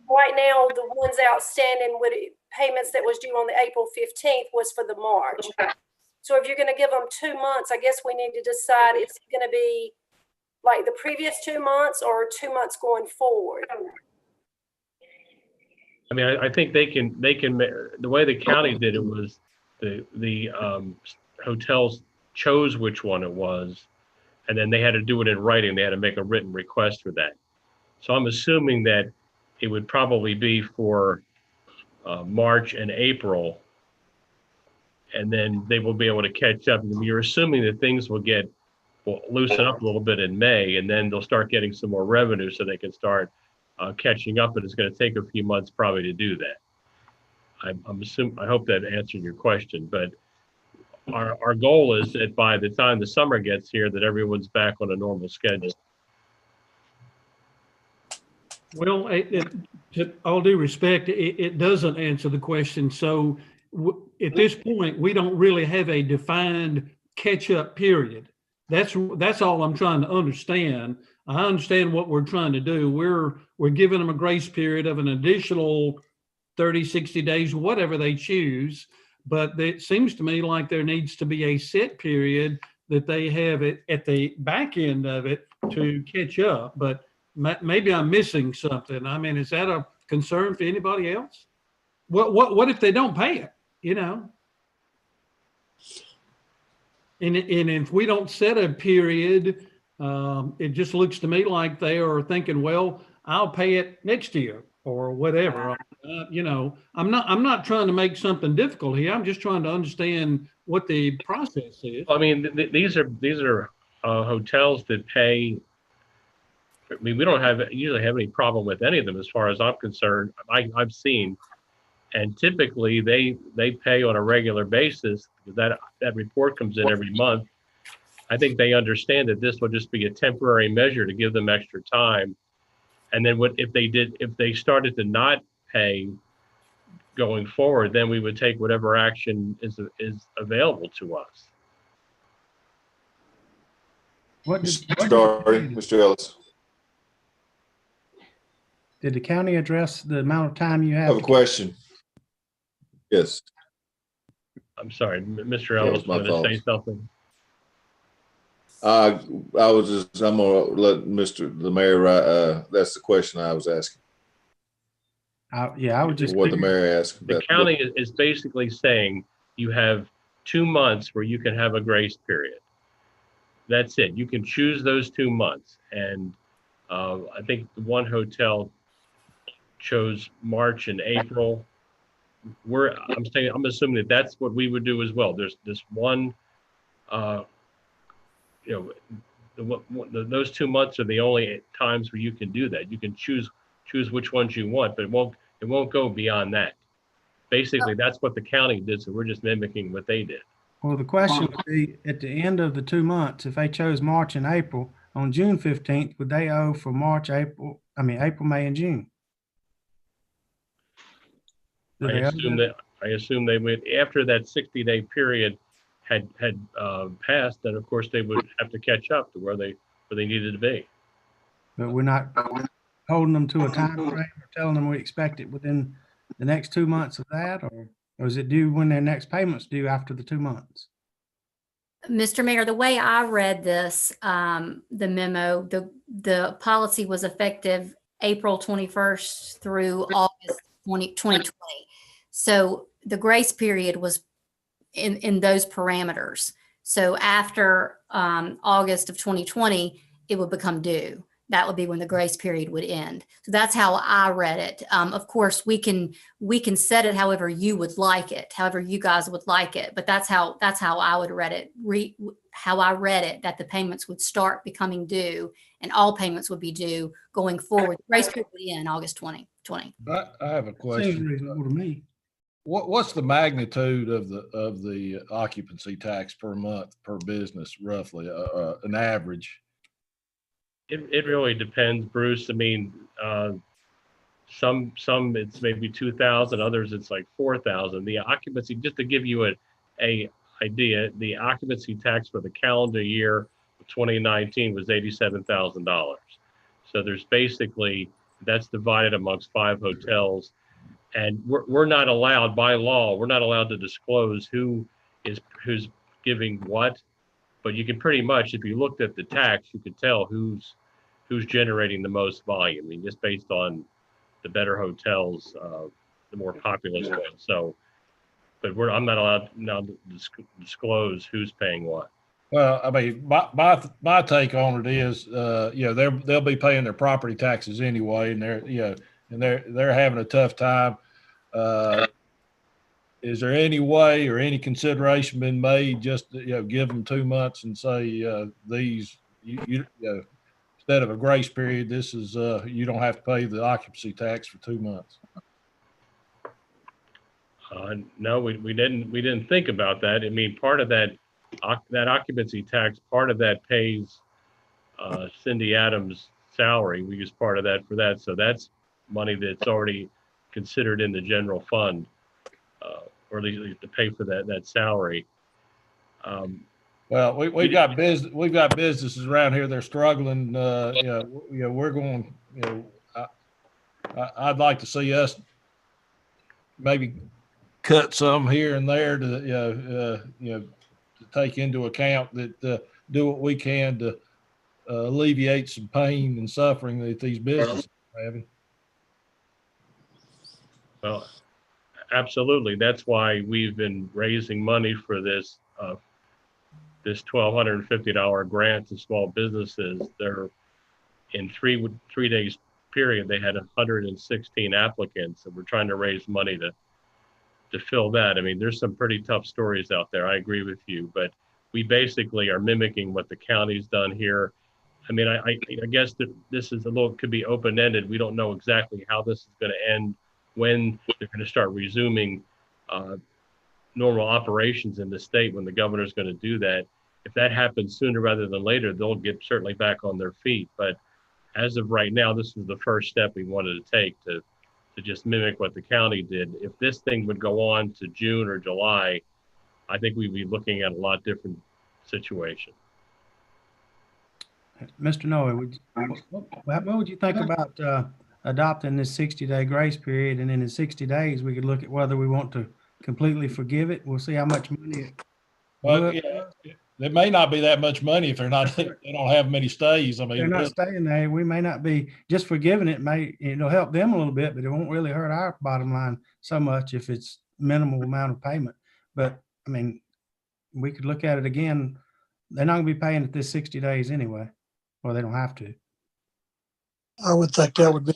S14: right now, the ones outstanding with payments that was due on the April 15th was for the March. Okay. So if you're going to give them 2 months, I guess we need to decide, is it going to be like the previous 2 months or 2 months going forward?
S10: I mean, I think they can, the way the county did it was the hotels chose which one it was, and then they had to do it in writing. They had to make a written request for that. So I'm assuming that it would probably be for March and April, and then they will be able to catch up. And you're assuming that things will loosen up a little bit in May, and then they'll start getting some more revenue so they can start catching up, but it's going to take a few months probably to do that. I'm assuming, I hope that answered your question, but our goal is that by the time the summer gets here, that everyone's back on a normal schedule.
S8: Well, to all due respect, it doesn't answer the question. So at this point, we don't really have a defined catch-up period. That's all I'm trying to understand. I understand what we're trying to do. We're giving them a grace period of an additional 30, 60 days, whatever they choose. But it seems to me like there needs to be a set period that they have it at the back end of it to catch up. But maybe I'm missing something. I mean, is that a concern for anybody else? What if they don't pay it, you know? And if we don't set a period, it just looks to me like they are thinking, well, I'll pay it next year or whatever. You know, I'm not trying to make something difficult here. I'm just trying to understand what the process is.
S10: I mean, these are hotels that pay. I mean, we don't usually have any problem with any of them as far as I'm concerned. I've seen, and typically they pay on a regular basis. That report comes in every month. I think they understand that this will just be a temporary measure to give them extra time. And then if they started to not pay going forward, then we would take whatever action is available to us.
S6: Sorry, Mr. Ellis.
S1: Did the county address the amount of time you
S6: I
S1: have?
S6: have a question. Yes.
S10: I'm sorry, Mr. Ellis wanted to say something.
S6: I'm gonna let the mayor, that's the question I was asking.
S1: I would just.
S6: What the mayor asked.
S10: The county is basically saying you have 2 months where you can have a grace period. That's it. You can choose those 2 months. And I think one hotel chose March and April. I'm assuming that that's what we would do as well. There's this one, those 2 months are the only times where you can do that. You can choose which ones you want, but it won't go beyond that. Basically, that's what the county did, so we're just mimicking what they did.
S1: Well, the question would be, at the end of the 2 months, if they chose March and April, on June 15th, would they owe for April, May, and June?
S10: I assume they would, after that 60-day period had passed, then of course they would have to catch up to where they needed to be.
S1: But we're not holding them to a time frame or telling them we expect it within the next 2 months of that, or is it due when their next payment's due after the 2 months?
S4: Mr. Mayor, the way I read this, the memo, the policy was effective April 21st through August 2020. So the grace period was in those parameters. So after August of 2020, it would become due. That would be when the grace period would end. So that's how I read it. Of course, we can set it however you would like it, however you guys would like it. But that's how I would read it. How I read it, that the payments would start becoming due, and all payments would be due going forward. The grace period would end August 2020.
S12: I have a question.
S1: Seems reasonable to me.
S12: What's the magnitude of the occupancy tax per month per business, roughly, an average?
S10: It really depends, Bruce. I mean, some it's maybe 2,000, others it's like 4,000. The occupancy, just to give you a idea, the occupancy tax for the calendar year of 2019 was $87,000. So there's basically, that's divided amongst 5 hotels, and we're not allowed by law. We're not allowed to disclose who's giving what. But you can pretty much, if you looked at the tax, you could tell who's generating the most volume. I mean, just based on the better hotels, the more populous ones. So, but I'm not allowed now to disclose who's paying what.
S12: Well, I mean, my take on it is, they'll be paying their property taxes anyway, and they're having a tough time. Is there any way or any consideration been made just to, give them 2 months and say, instead of a grace period, this is, you don't have to pay the occupancy tax for 2 months?
S10: No, we didn't think about that. I mean, part of that occupancy tax, part of that pays Cindy Adams' salary. We use part of that for that. So that's money that's already considered in the general fund, or at least to pay for that salary.
S12: Well, we've got businesses around here. They're struggling. We're going. I'd like to see us maybe cut some here and there to to take into account that do what we can to alleviate some pain and suffering that these businesses are having.
S10: Well, absolutely. That's why we've been raising money for this $1,250 grant to small businesses. They're in three days period, they had 116 applicants, and we're trying to raise money to fill that. I mean, there's some pretty tough stories out there. I agree with you, but we basically are mimicking what the county's done here. I mean, I guess that this is could be open-ended. We don't know exactly how this is going to end, when they're going to start resuming normal operations in the state, when the governor's going to do that. If that happens sooner rather than later, they'll get certainly back on their feet. But as of right now, this was the first step we wanted to take to just mimic what the county did. If this thing would go on to June or July, I think we'd be looking at a lot different situation.
S1: Mr. Noe, what would you think about adopting this 60-day grace period, and then in 60 days we could look at whether we want to completely forgive it? We'll see how much money.
S12: Well, there may not be that much money if they don't have many stays. I mean,
S1: they're not staying there. We may not be just forgiving it. It'll help them a little bit, but it won't really hurt our bottom line so much if it's minimal amount of payment. But I mean, we could look at it again. They're not going to be paying it this 60 days anyway, or they don't have to.
S5: I would think that would be.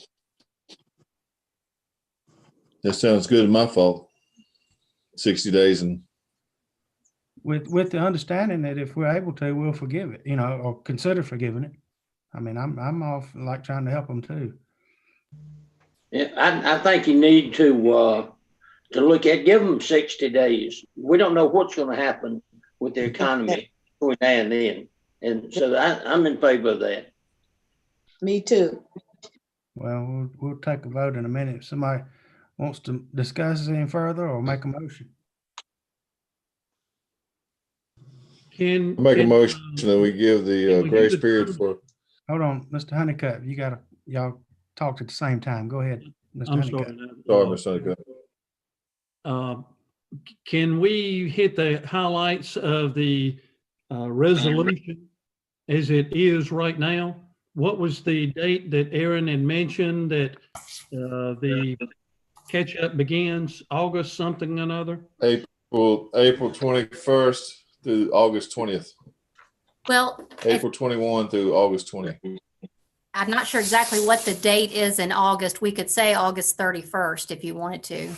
S6: That sounds good. My fault. 60 days and.
S1: With the understanding that if we're able to, we'll forgive it, or consider forgiving it. I mean, I'm off like trying to help them too.
S15: Yeah, I think you need to look at, give them 60 days. We don't know what's going to happen with the economy between now and then. And so I'm in favor of that.
S9: Me too.
S1: Well, we'll take a vote in a minute. If somebody wants to discuss it any further or make a motion.
S6: Make a motion that we give the grace period for.
S1: Hold on, Mr. Honeycutt, y'all talked at the same time. Go ahead, Mr. Honeycutt.
S6: Sorry, Mr. Honeycutt.
S8: Can we hit the highlights of the resolution as it is right now? What was the date that Aaron had mentioned that the catch-up begins? August something or another?
S6: April 21st through August 20th.
S4: Well,
S6: April 21 through August 20.
S4: I'm not sure exactly what the date is in August. We could say August 31st if you wanted to.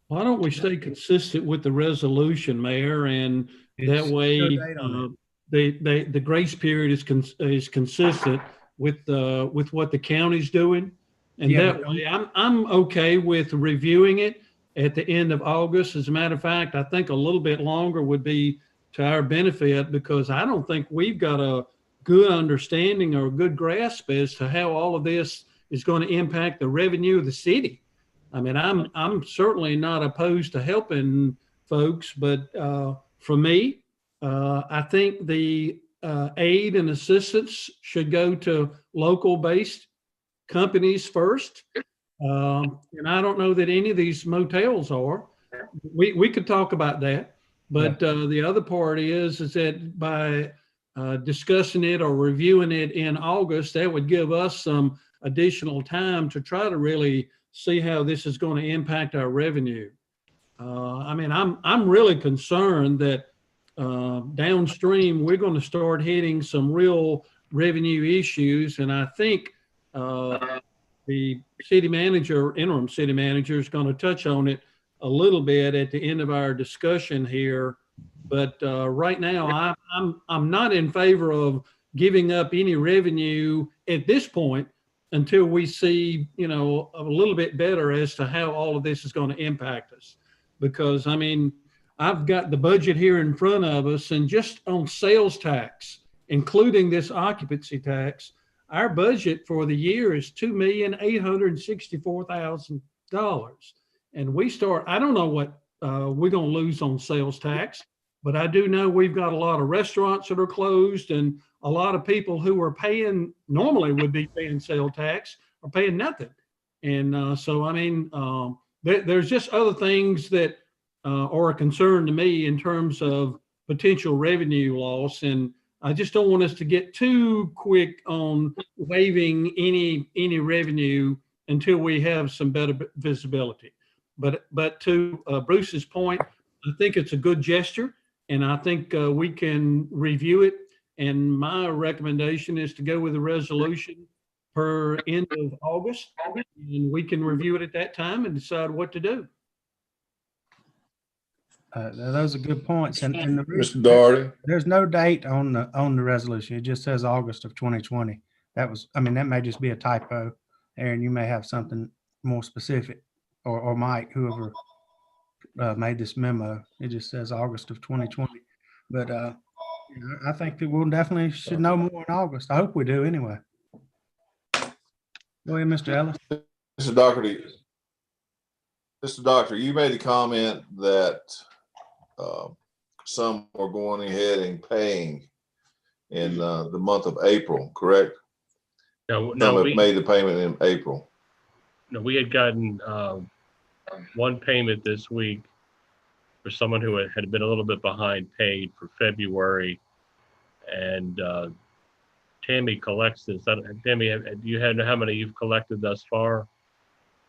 S8: Why don't we stay consistent with the resolution, Mayor, and that way the grace period is consistent with what the county's doing, and that way I'm okay with reviewing it at the end of August. As a matter of fact, I think a little bit longer would be to our benefit, because I don't think we've got a good understanding or a good grasp as to how all of this is going to impact the revenue of the city. I mean, I'm certainly not opposed to helping folks, but for me, I think the aid and assistance should go to local-based companies first. And I don't know that any of these motels are. We could talk about that, but the other part is that by discussing it or reviewing it in August, that would give us some additional time to try to really see how this is going to impact our revenue. I mean, I'm really concerned that downstream we're going to start hitting some real revenue issues, and I think the city manager, interim city manager, is going to touch on it a little bit at the end of our discussion here. But right now, I'm not in favor of giving up any revenue at this point until we see, a little bit better as to how all of this is going to impact us. Because, I mean, I've got the budget here in front of us, and just on sales tax, including this occupancy tax, Our budget for the year is $2,864,000. And we start, I don't know what we're going to lose on sales tax, but I do know we've got a lot of restaurants that are closed, and a lot of people who are paying, normally would be paying sales tax, are paying nothing. And so, I mean, there's just other things that are a concern to me in terms of potential revenue loss. And I just don't want us to get too quick on waiving any revenue until we have some better visibility. But to Bruce's point, I think it's a good gesture, and I think we can review it. And my recommendation is to go with a resolution per end of August, and we can review it at that time and decide what to do.
S1: Those are good points. And the
S6: Mr. Doherty.
S1: there's no date on the resolution. It just says August of 2020. That may just be a typo. Aaron, you may have something more specific, or Mike, whoever made this memo. It just says August of 2020. But I think that we'll definitely should know more in August. I hope we do anyway. Go ahead, Mr. Ellis.
S6: Mr. Doherty. Mr. Doctor, you made the comment that some are going ahead and paying in the month of April, correct?
S10: No,
S6: Some have
S10: we
S6: made the payment in April.
S10: no, we had gotten one payment this week for someone who had been a little bit behind paid for February, and Tammy collects this. Tammy, do you have how many you've collected thus far?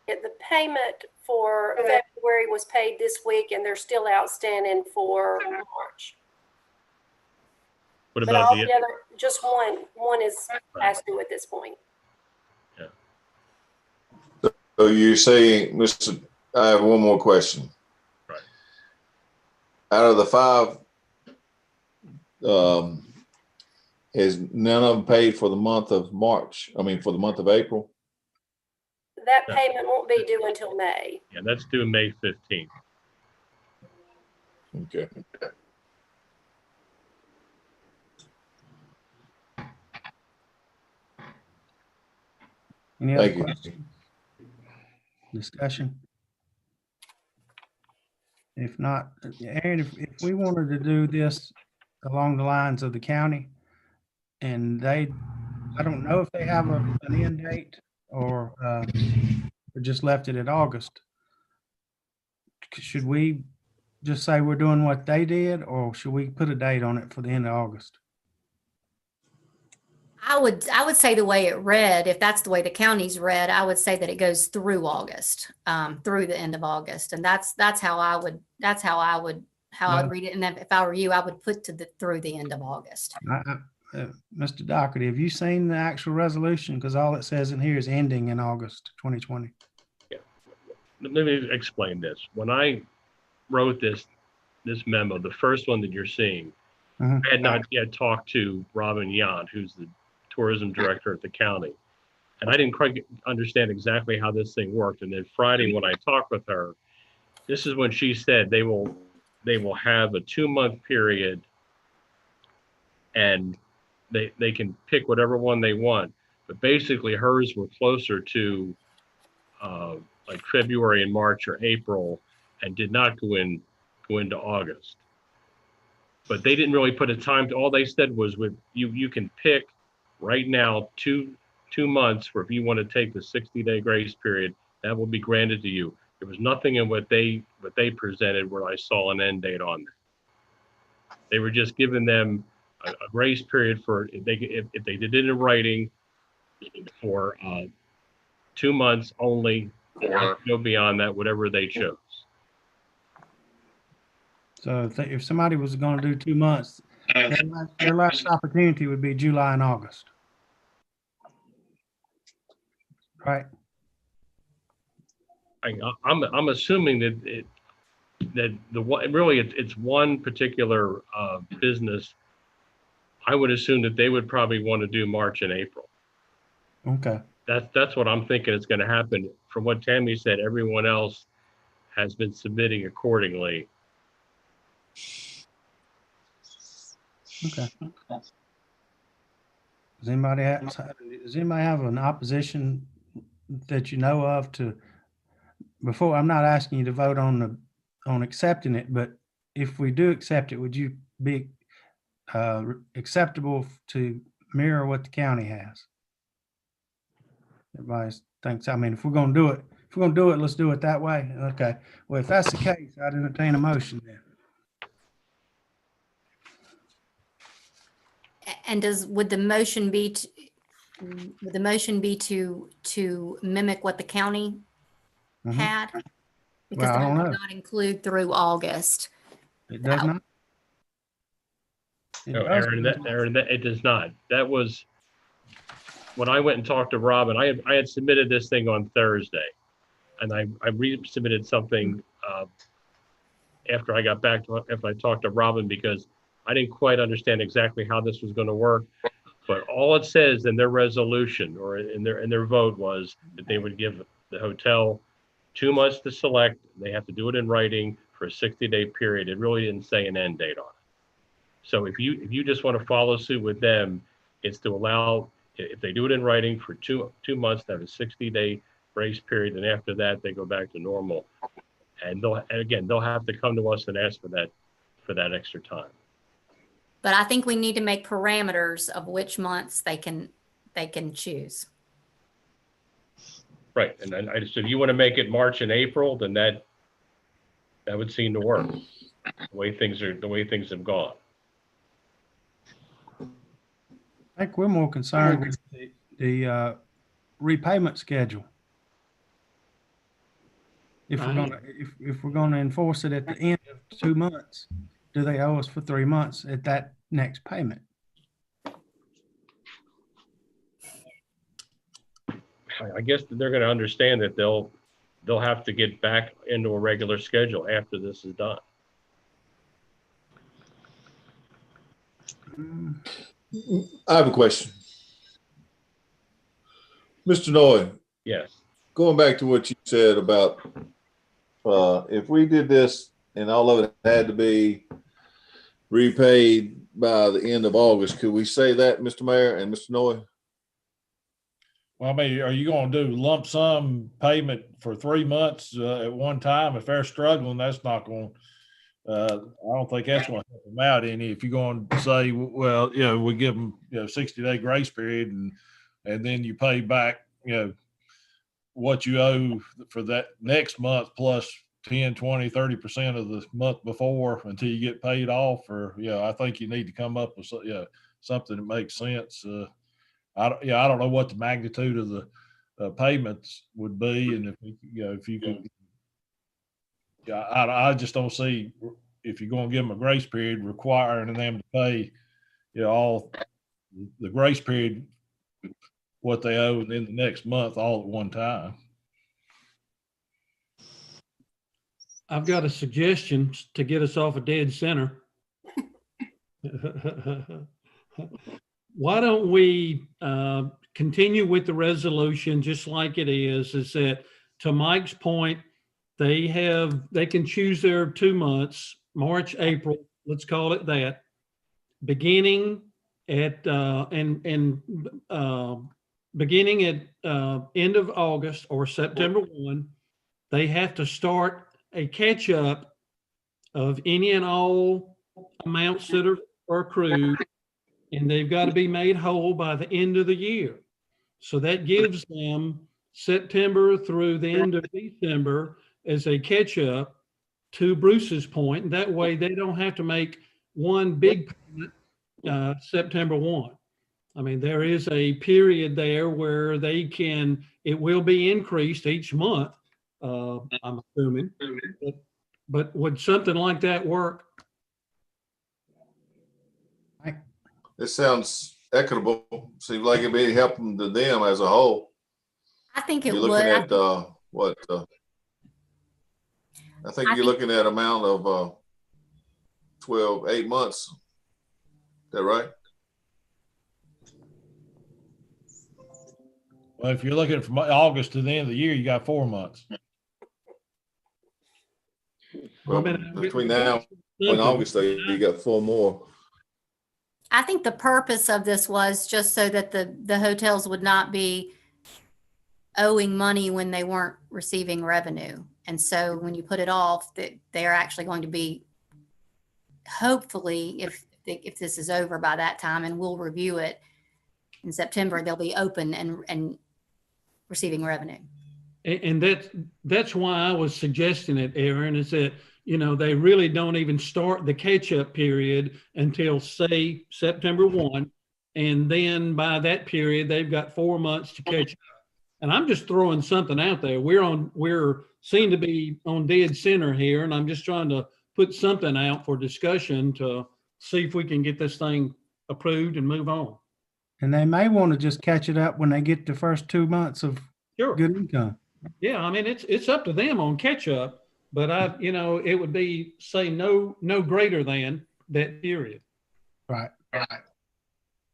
S14: The payment for February was paid this week, and they're still outstanding for March.
S10: What
S14: But
S10: about the
S14: altogether, just one is past due at this point.
S6: So you're saying, Mr. I have one more question.
S10: Right.
S6: Out of the 5, is none of them paid for the month of March? I mean, for the month of April?
S14: That payment won't be due until May.
S10: Yeah, that's due May 15th.
S6: Okay.
S1: Any other
S6: Thank you.
S1: questions? Discussion? If not, Aaron, if we wanted to do this along the lines of the county, and I don't know if they have an end date or just left it at August. Should we just say we're doing what they did, or should we put a date on it for the end of August?
S4: I would say the way it read, if that's the way the county's read, I would say that it goes through August, through the end of August. And that's how I would read it. And if I were you, I would put through the end of August.
S1: Mr. Doherty, have you seen the actual resolution? Because all it says in here is ending in August 2020.
S10: Yeah. Let me explain this. When I wrote this memo, the first one that you're seeing, I had not yet talked to Robin Yant, who's the tourism director at the county. And I didn't quite understand exactly how this thing worked. And then Friday, when I talked with her, this is when she said they will have a 2-month period, and they can pick whatever one they want. But basically hers were closer to like February and March or April, and did not go into August. But they didn't really put a time to, all they said was you can pick right now two months for if you want to take the 60-day grace period, that will be granted to you. There was nothing in what they presented where I saw an end date on that. They were just giving them a grace period for if they did it in writing for 2 months only, or go beyond that, whatever they chose.
S1: So if somebody was going to do 2 months, their last opportunity would be July and August. Right.
S10: I'm assuming that it's one particular business. I would assume that they would probably want to do March and April.
S1: Okay.
S10: That's what I'm thinking is going to happen. From what Tammy said, everyone else has been submitting accordingly.
S1: Okay. Does anybody have an opposition that you know of to, before, I'm not asking you to vote on accepting it, but if we do accept it, would you be acceptable to mirror what the county has? Everybody thinks, I mean, if we're gonna do it, let's do it that way. Okay. Well, if that's the case, I'd entertain a motion then.
S4: And would the motion be to mimic what the county
S1: Mhm.
S4: had? Because
S1: Well, I
S4: that
S1: don't
S4: would
S1: know.
S4: not include through August.
S1: It does not? It
S10: No,
S1: does.
S10: Aaron, it does not. That was, when I went and talked to Robin, I had submitted this thing on Thursday. And I resubmitted something after I got back to, after I talked to Robin, because I didn't quite understand exactly how this was going to work. But all it says in their resolution or in their vote was that they would give the hotel 2 months to select. They have to do it in writing for a 60-day period. It really didn't say an end date on it. So if you just want to follow suit with them, it's to allow, if they do it in writing for two months, they have a 60-day grace period, and after that they go back to normal. And they'll have to come to us and ask for that extra time.
S4: But I think we need to make parameters of which months they can choose.
S10: Right, and then so if you want to make it March and April, then that would seem to work. The way things have gone.
S1: I think we're more concerned with the repayment schedule. If we're gonna enforce it at the end of 2 months, do they owe us for 3 months at that next payment?
S10: I guess that they're going to understand that they'll have to get back into a regular schedule after this is done.
S6: I have a question. Mr. Noy,
S10: Yes.
S6: going back to what you said about if we did this and all of it had to be repaid by the end of August, could we say that, Mr. Mayor and Mr. Noy?
S12: Well, I mean, are you going to do lump sum payment for 3 months at one time? If they're struggling, that's not going. I don't think that's going to help them out any. If you're going to say, well, we give them 60-day grace period, and then you pay back what you owe for that next month plus 10, 20, 30% of the month before until you get paid off. Or I think you need to come up with something that makes sense. I don't know what the magnitude of the payments would be, and if you could, I just don't see, if you're going to give them a grace period, requiring them to pay all the grace period, what they owe, and then the next month all at one time.
S8: I've got a suggestion to get us off a dead center. Why don't we continue with the resolution just like it is that, to Mike's point, they can choose their 2 months, March, April, let's call it that, beginning at beginning at end of August or September 1. They have to start a catch up of any and all amounts that are accrued, and they've got to be made whole by the end of the year. So that gives them September through the end of December as a catch up, to Bruce's point. And that way they don't have to make one big payment September 1. I mean, there is a period there where it will be increased each month, I'm assuming. But would something like that work?
S6: This sounds equitable. Seems like it'd be helping to them as a whole.
S4: I think it
S6: You're
S4: would.
S6: looking at what? I think you're looking at amount of 8 months. Is that right?
S12: Well, if you're looking from August to the end of the year, you got 4 months.
S6: Well, between now and August, you got 4 more.
S4: I think the purpose of this was just so that the hotels would not be owing money when they weren't receiving revenue. And so when you put it off, that they're actually going to be, hopefully, if this is over by that time, and we'll review it in September, they'll be open and receiving revenue.
S8: And that's why I was suggesting it, Aaron, is that, they really don't even start the catch-up period until, say, September 1. And then by that period, they've got 4 months to catch up. And I'm just throwing something out there. We're seen to be on dead center here, and I'm just trying to put something out for discussion to see if we can get this thing approved and move on.
S1: And they may want to just catch it up when they get the first 2 months of
S8: Sure.
S1: good income.
S8: Yeah, I mean, it's up to them on catch up, but it would be, say, no greater than that period.
S1: Right.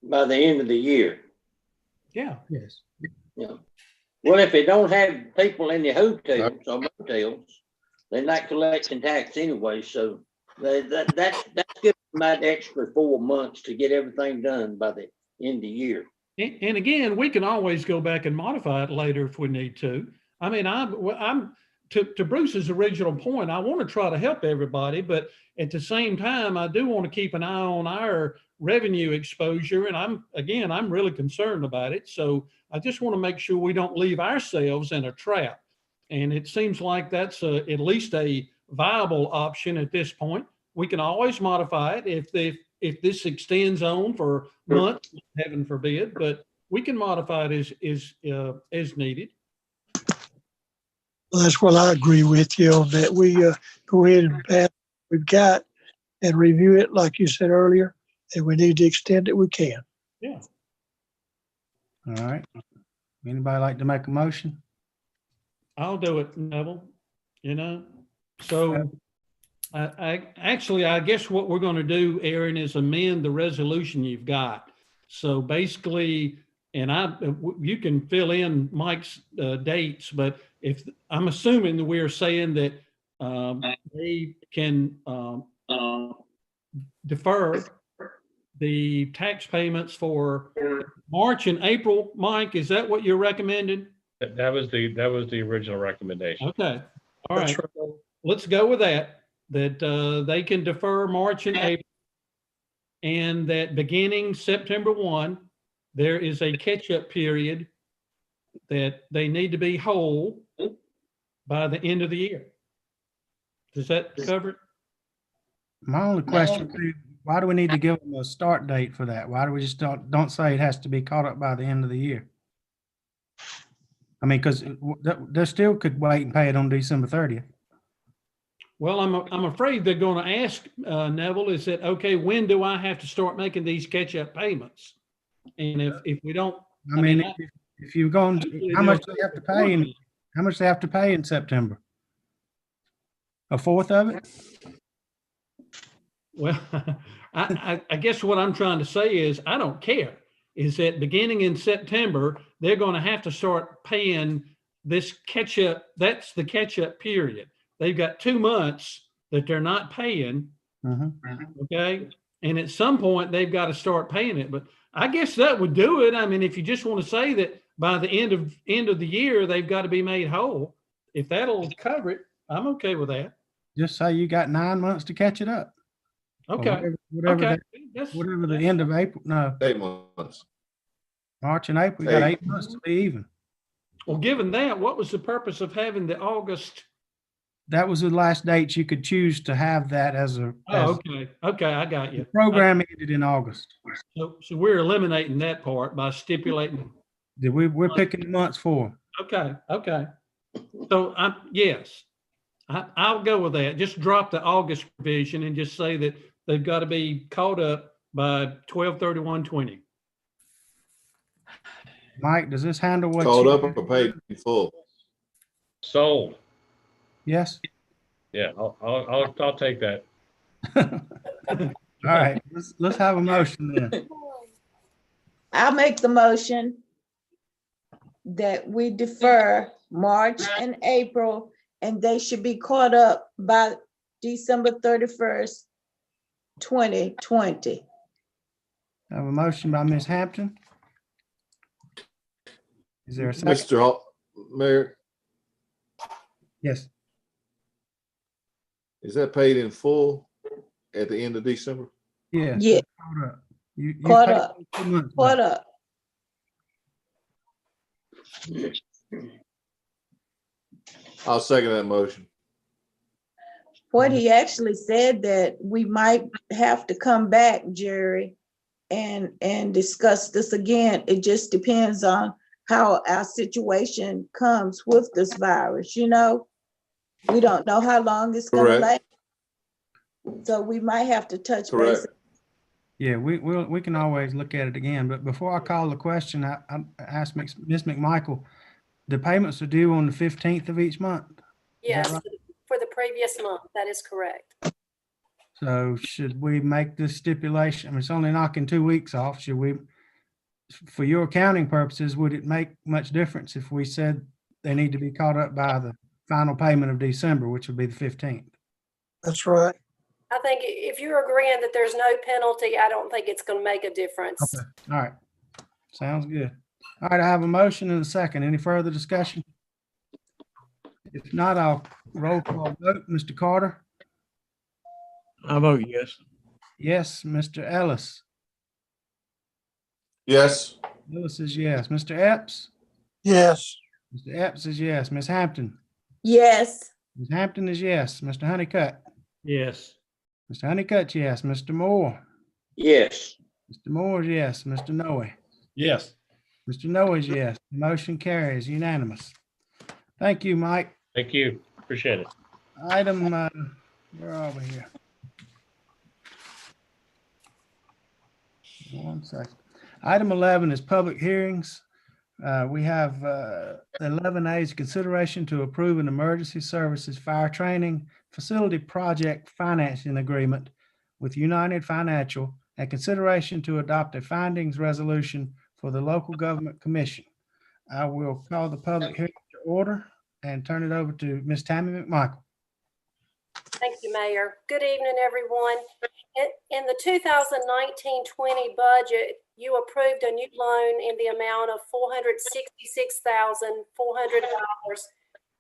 S15: By the end of the year.
S8: Yeah.
S1: Yes.
S15: Yeah. Well, if they don't have people in the hotels or motels, they're not collecting tax anyway. So that's good for that extra 4 months to get everything done by the end of the year.
S8: And again, we can always go back and modify it later if we need to. I mean, I'm to Bruce's original point, I want to try to help everybody, but at the same time, I do want to keep an eye on our revenue exposure. And I'm really concerned about it. So I just want to make sure we don't leave ourselves in a trap. And it seems like that's at least a viable option at this point. We can always modify it if this extends on for months, heaven forbid, but we can modify it as needed.
S5: Well, that's what I agree with you on that. We go ahead and pass what we've got and review it, like you said earlier, and we need to extend it, we can.
S8: Yeah.
S1: All right. Anybody like to make a motion?
S8: I'll do it, Neville. So I guess what we're going to do, Aaron, is amend the resolution you've got. So basically, and you can fill in Mike's dates, but if I'm assuming that we're saying that they can defer the tax payments for March and April. Mike, is that what you're recommending?
S10: That was the original recommendation.
S8: Okay. All right. So let's go with that they can defer March and April, and that beginning September 1, there is a catch-up period that they need to be whole by the end of the year. Does that cover it?
S1: My only question would be, why do we need to give them a start date for that? Why do we just don't say it has to be caught up by the end of the year? I mean, because they still could wait and pay it on December 30th.
S8: Well, I'm afraid they're going to ask, Neville, is that, okay, when do I have to start making these catch-up payments? And if we don't,
S1: if you're going, how much do they have to pay? How much they have to pay in September? A fourth of it?
S8: Well, I guess what I'm trying to say is I don't care. Is that beginning in September, they're going to have to start paying this catch-up. That's the catch-up period. They've got 2 months that they're not paying. Okay. And at some point they've got to start paying it. But I guess that would do it. I mean, if you just want to say that by the end of the year, they've got to be made whole. If that'll cover it, I'm okay with that.
S1: Just say you got 9 months to catch it up.
S8: Okay.
S1: Whatever the end of April. No.
S6: 8 months.
S1: March and April, you got 8 months to be even.
S8: Well, given that, what was the purpose of having the August?
S1: That was the last date you could choose to have that as a.
S8: Okay, I got you.
S1: The program ended in August.
S8: So we're eliminating that part by stipulating.
S1: We're picking the months for.
S8: Okay. So yes, I'll go with that. Just drop the August provision and just say that they've got to be caught up by 12/31/20.
S1: Mike, does this handle what
S6: caught up or paid in full?
S10: Sold.
S1: Yes.
S10: Yeah, I'll take that.
S1: All right, let's have a motion then.
S9: I'll make the motion that we defer March and April, and they should be caught up by December 31st, 2020.
S1: I have a motion by Ms. Hampton. Is there a second?
S6: Mayor,
S1: Yes.
S6: is that paid in full at the end of December?
S1: Yes.
S9: Yeah.
S1: Caught up. You
S9: Caught
S1: paid
S9: up.
S1: 2 months
S9: Caught
S1: back.
S9: up.
S6: I'll second that motion.
S9: What he actually said that we might have to come back, Jerry, and discuss this again. It just depends on how our situation comes with this virus, you know? We don't know how long it's gonna
S6: Correct.
S9: last. So we might have to touch
S6: Correct.
S9: base.
S1: Yeah, we can always look at it again, but before I call the question, I asked Ms. McMichael, the payments are due on the 15th of each month.
S14: Yes,
S1: right?
S14: for the previous month, that is correct.
S1: So should we make this stipulation? I mean, it's only knocking 2 weeks off. Should we, for your accounting purposes, would it make much difference if we said they need to be caught up by the final payment of December, which would be the 15th?
S5: That's right.
S14: I think if you're agreeing that there's no penalty, I don't think it's going to make a difference.
S1: Okay, all right. Sounds good. All right, I have a motion and a second. Any further discussion? If not, I'll roll call vote. Mr. Carter?
S8: I vote yes.
S1: Yes. Mr. Ellis?
S6: Yes.
S1: Lewis is yes. Mr. Epps?
S5: Yes.
S1: Mr. Epps is yes. Ms. Hampton?
S9: Yes.
S1: Ms. Hampton is yes. Mr. Honeycutt?
S8: Yes.
S1: Mr. Honeycutt, yes. Mr. Moore?
S15: Yes.
S1: Mr. Moore is yes. Mr. Noe?
S12: Yes.
S1: Mr. Noe is yes. Motion carries unanimous. Thank you, Mike.
S10: Thank you. Appreciate it.
S1: Item, where are we here? 1 second. Item 11 is public hearings. We have 11A is consideration to approve an emergency services fire training facility project financing agreement with United Financial and consideration to adopt a findings resolution for the local government commission. I will call the public hearing to order and turn it over to Ms. Tammy McMichael.
S14: Thank you, Mayor. Good evening, everyone. In the 2019-20 budget, you approved a new loan in the amount of $466,400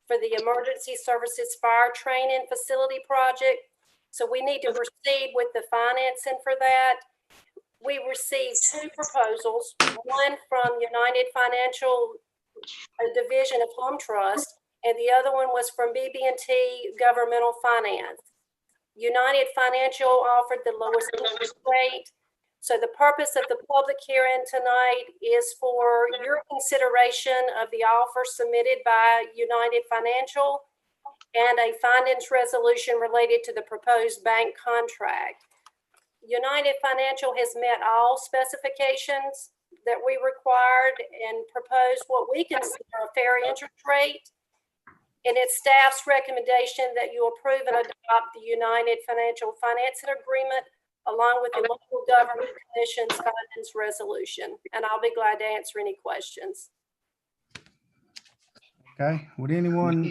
S14: for the Emergency Services Fire Training Facility Project. So we need to proceed with the financing for that. We received 2 proposals, one from United Financial, a division of Home Trust, and the other one was from BB&T Governmental Finance. United Financial offered the lowest interest rate. So the purpose of the public hearing tonight is for your consideration of the offer submitted by United Financial and a findings resolution related to the proposed bank contract. United Financial has met all specifications that we required and proposed what we consider a fair interest rate. And it's staff's recommendation that you approve and adopt the United Financial Financing Agreement along with the local government commission's findings resolution. And I'll be glad to answer any questions.
S1: Okay, would anyone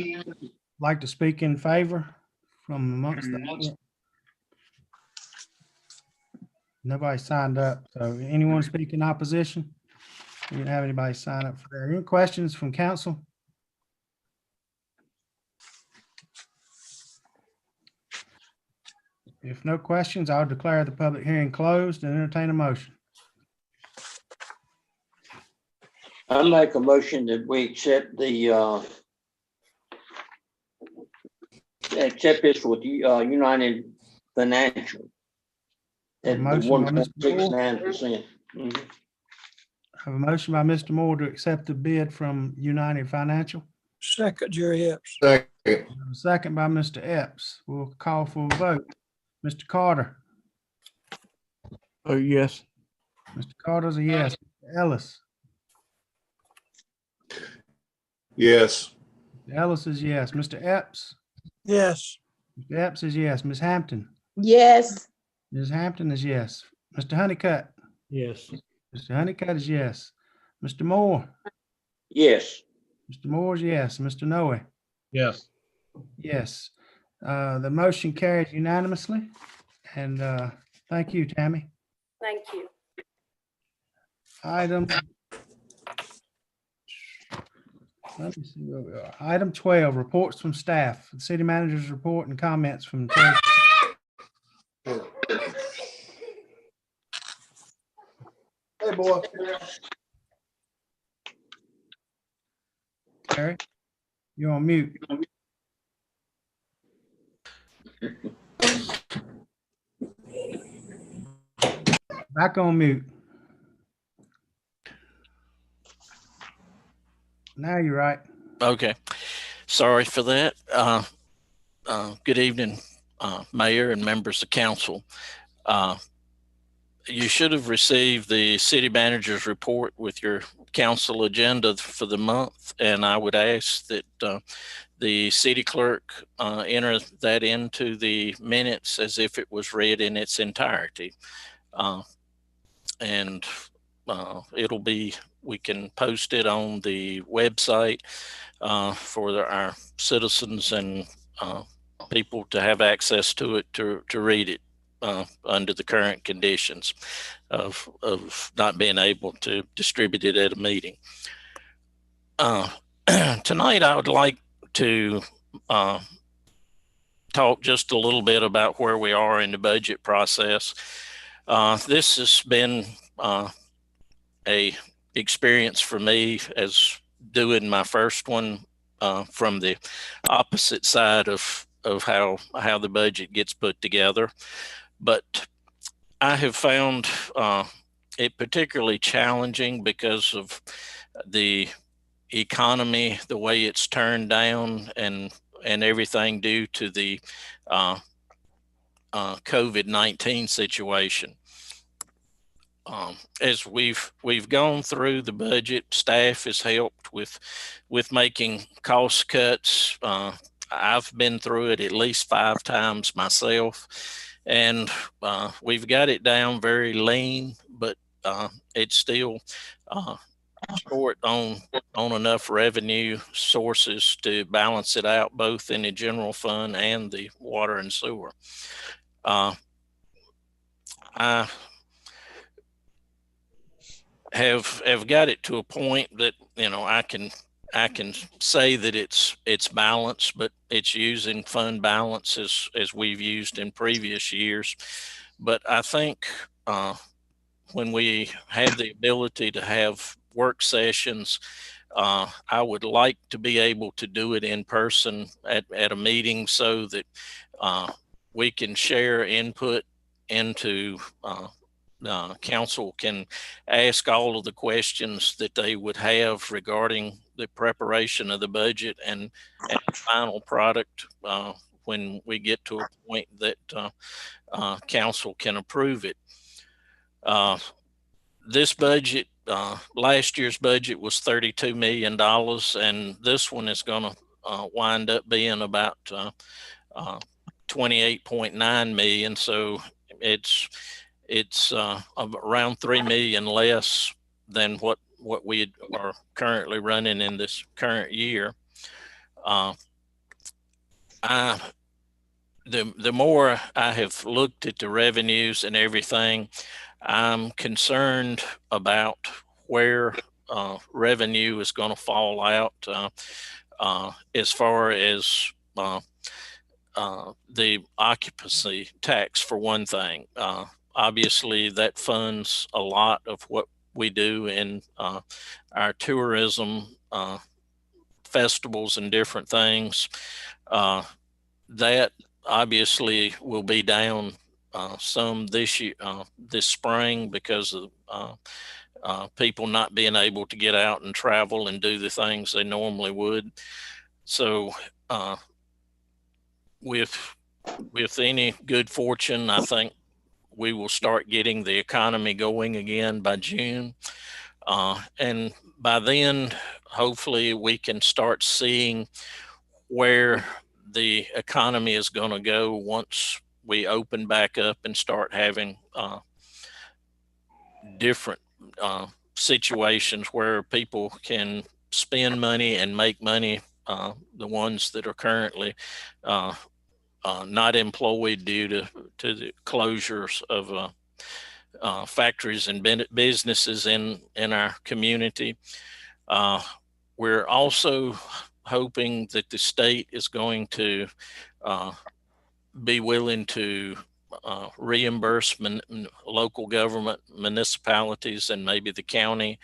S1: like to speak in favor from amongst the audience? Nobody signed up, so anyone speak in opposition? We didn't have anybody sign up for that. Any questions from council? If no questions, I'll declare the public hearing closed and entertain a motion.
S15: I make a motion that we accept the, accept this with United Financial at the
S1: Motion by Mr. Moore.
S15: 1.69%.
S1: Have a motion by Mr. Moore to accept the bid from United Financial.
S5: Second, Jerry Epps.
S6: Second.
S1: A second by Mr. Epps. We'll call for a vote. Mr. Carter.
S8: Oh, yes.
S1: Mr. Carter's a yes. Mr. Ellis.
S6: Yes.
S1: Mr. Ellis is yes. Mr. Epps.
S5: Yes.
S1: Mr. Epps is yes. Ms. Hampton.
S9: Yes.
S1: Ms. Hampton is yes. Mr. Honeycutt.
S8: Yes.
S1: Mr. Honeycutt is yes. Mr. Moore.
S15: Yes.
S1: Mr. Moore is yes. Mr. Noe.
S12: Yes.
S1: Yes. The motion carries unanimously. And thank you, Tammy.
S14: Thank you.
S1: Item. Let me see where we are. Item 12, reports from staff, the city manager's report and comments from Terry.
S6: Hey, boy.
S1: Terry, you're on mute. Back on mute. Now you're right.
S3: Okay. Sorry for that. Good evening, Mayor and members of council. You should have received the city manager's report with your council agenda for the month, and I would ask that the city clerk enter that into the minutes as if it was read in its entirety. And it'll be, we can post it on the website for our citizens and people to have access to it to read it under the current conditions of not being able to distribute it at a meeting. Tonight, I would like to talk just a little bit about where we are in the budget process. This has been a experience for me as doing my first one from the opposite side of how the budget gets put together. But I have found it particularly challenging because of the economy, the way it's turned down, and everything due to the COVID-19 situation. As we've gone through the budget, staff has helped with making cost cuts. I've been through it at least 5 times myself, and we've got it down very lean, but it's still short on enough revenue sources to balance it out, both in the general fund and the water and sewer. I have got it to a point that, you know, I can say that it's balanced, but it's using fund balance as we've used in previous years. But I think when we have the ability to have work sessions, I would like to be able to do it in person at a meeting so that we can share input into council can ask all of the questions that they would have regarding the preparation of the budget and final product when we get to a point that council can approve it. This budget, last year's budget was $32 million, and this one is going to wind up being about 28.9 million. So it's around 3 million less than what we are currently running in this current year. The more I have looked at the revenues and everything, I'm concerned about where revenue is going to fall out as far as the occupancy tax, for one thing. Obviously, that funds a lot of what we do in our tourism festivals and different things. That obviously will be down some this year, this spring, because of people not being able to get out and travel and do the things they normally would. So with any good fortune, I think we will start getting the economy going again by June. And by then, hopefully we can start seeing where the economy is going to go once we open back up and start having different situations where people can spend money and make money, the ones that are currently not employed due to the closures factories and businesses in our community. We're also hoping that the state is going to be willing to reimburse local government, municipalities, and maybe the county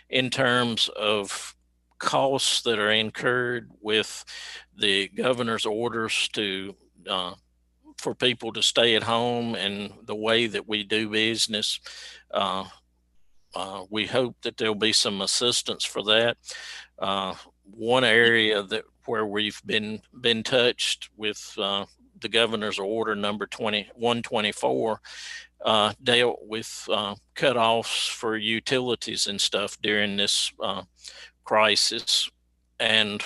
S3: in terms of costs that are incurred with the governor's orders to for people to stay at home and the way that we do business. We hope that there'll be some assistance for that. One area that where we've been touched with the governor's order number 124 dealt with cutoffs for utilities and stuff during this crisis, and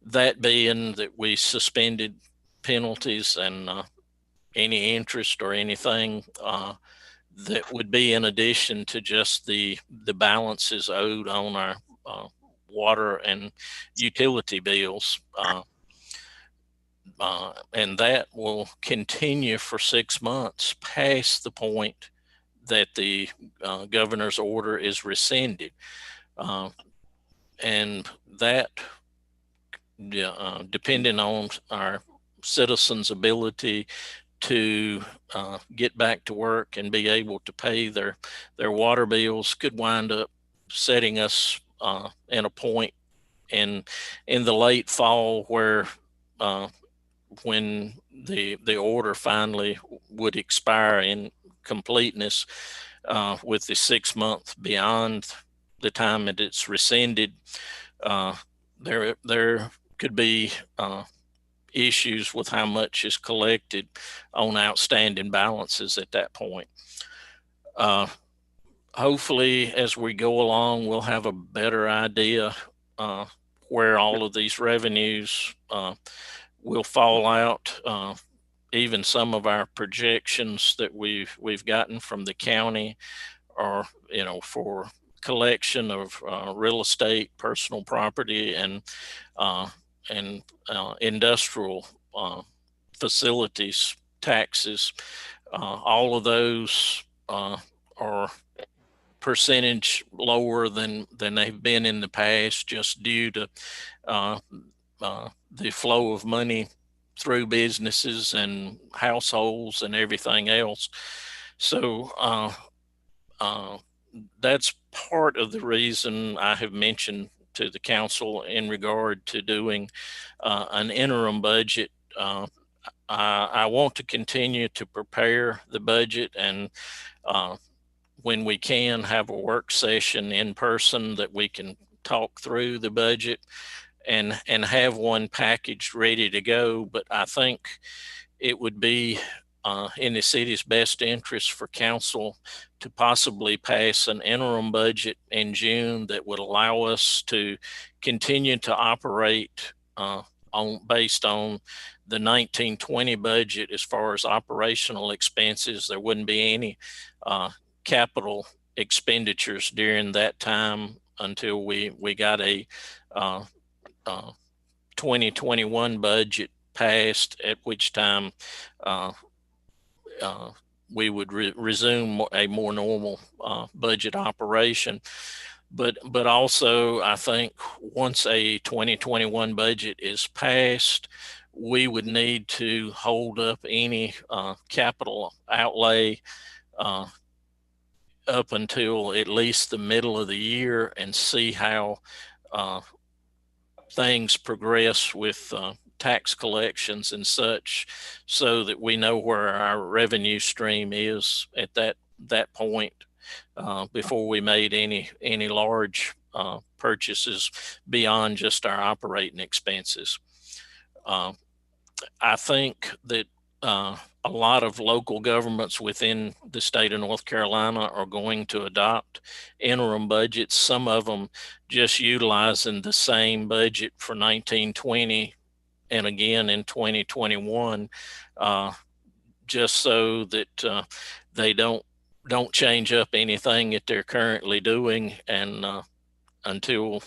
S3: that being that we suspended penalties and any interest or anything that would be in addition to just the balances owed on our water and utility bills. And that will continue for 6 months past the point that the governor's order is rescinded. And that, depending on our citizens' ability to get back to work and be able to pay their water bills, could wind up setting us in a point in the late fall where when the order finally would expire in completeness with the 6 months beyond the time that it's rescinded, there could be issues with how much is collected on outstanding balances at that point. Hopefully, as we go along, we'll have a better idea where all of these revenues will fall out. Even some of our projections that we've gotten from the county are, for collection of real estate, personal property, and industrial facilities taxes. All of those are percentage lower than they've been in the past, just due to the flow of money through businesses and households and everything else. So that's part of the reason I have mentioned to the council in regard to doing an interim budget. I want to continue to prepare the budget, and when we can, have a work session in person that we can talk through the budget and have one packaged ready to go. But I think it would be in the city's best interest for council to possibly pass an interim budget in June that would allow us to continue to operate based on the 1920 budget. As far as operational expenses, there wouldn't be any capital expenditures during that time until we got a 2021 budget passed, at which time we would resume a more normal budget operation. But also, I think once a 2021 budget is passed, we would need to hold up any capital outlay up until at least the middle of the year and see how things progress with tax collections and such, so that we know where our revenue stream is at that point before we made any large purchases beyond just our operating expenses. I think that a lot of local governments within the state of North Carolina are going to adopt interim budgets, some of them just utilizing the same budget for 1920 and again in 2021, just so that they don't change up anything that they're currently doing, and until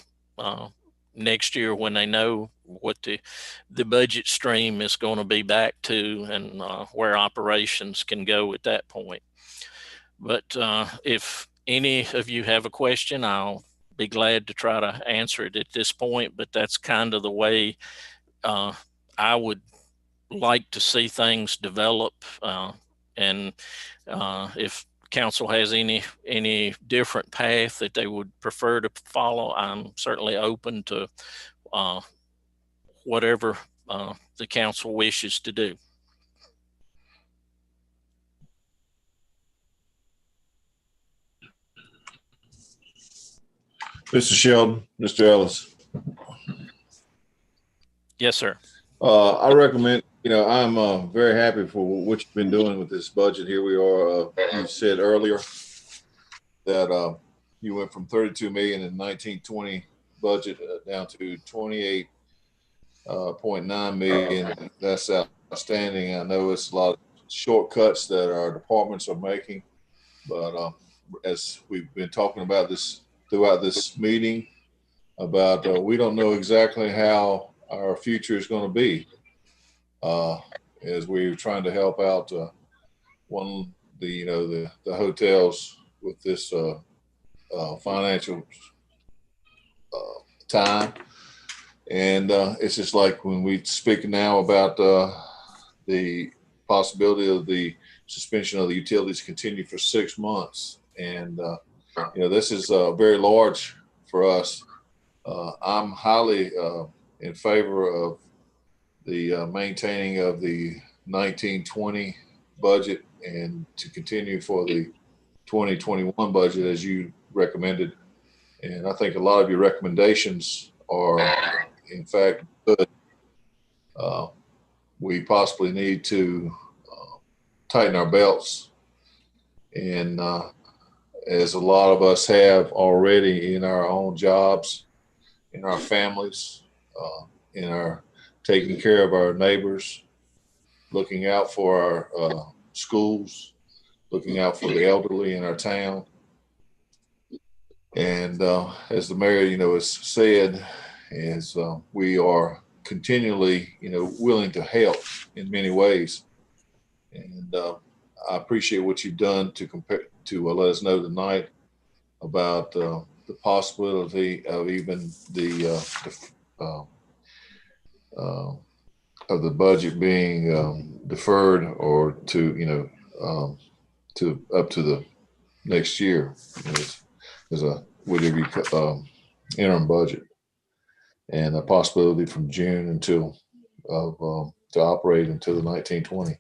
S3: next year, when they know what the budget stream is going to be back to and where operations can go at that point. But if any of you have a question, I'll be glad to try to answer it at this point. But that's kind of the way I would like to see things develop. And if council has any different path that they would prefer to follow, I'm certainly open to whatever the council wishes to do.
S6: Mr. Sheldon, Mr. Ellis.
S3: Yes, sir.
S6: I recommend, I'm very happy for what you've been doing with this budget. Here we are. You said earlier that you went from 32 million in 1920 budget down to 28.9 million. That's outstanding. I know it's a lot of shortcuts that our departments are making, but as we've been talking about this throughout this meeting, about we don't know exactly how our future is going to be as we're trying to help out the hotels with this financial time. And it's just like when we speak now about the possibility of the suspension of the utilities continue for 6 months. And, this is very large for us. I'm highly in favor of the maintaining of the 1920 budget and to continue for the 2021 budget as you recommended. And I think a lot of your recommendations are, in fact, good. We possibly need to tighten our belts. And as a lot of us have already in our own jobs, in our families, in our taking care of our neighbors, looking out for our schools, looking out for the elderly in our town. And as the mayor, has said, is we are continually, willing to help in many ways. And I appreciate what you've done to let us know tonight about the possibility of even of the budget being deferred or to up to the next year as a whatever interim budget, and a possibility from June until to operate until the 1920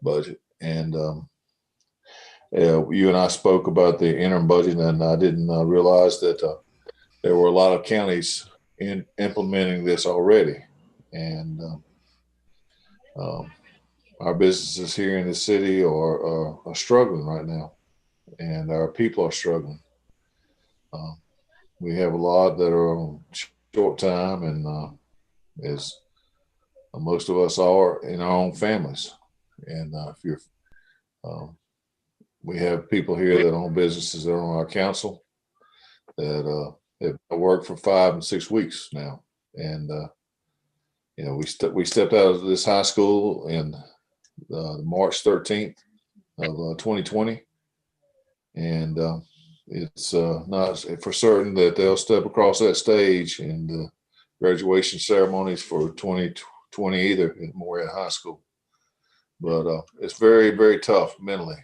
S6: budget. And you and I spoke about the interim budget, and I didn't realize that there were a lot of counties implementing this already. And our businesses here in the city are struggling right now, and our people are struggling. We have a lot that are on short time, and as most of us are in our own families. And we have people here that own businesses that are on our council that have worked for 5 and 6 weeks now. And we stepped out of this high school in March 13th of 2020, and it's not for certain that they'll step across that stage in the graduation ceremonies for 2020 either in Morehead High School. But it's very, very tough mentally,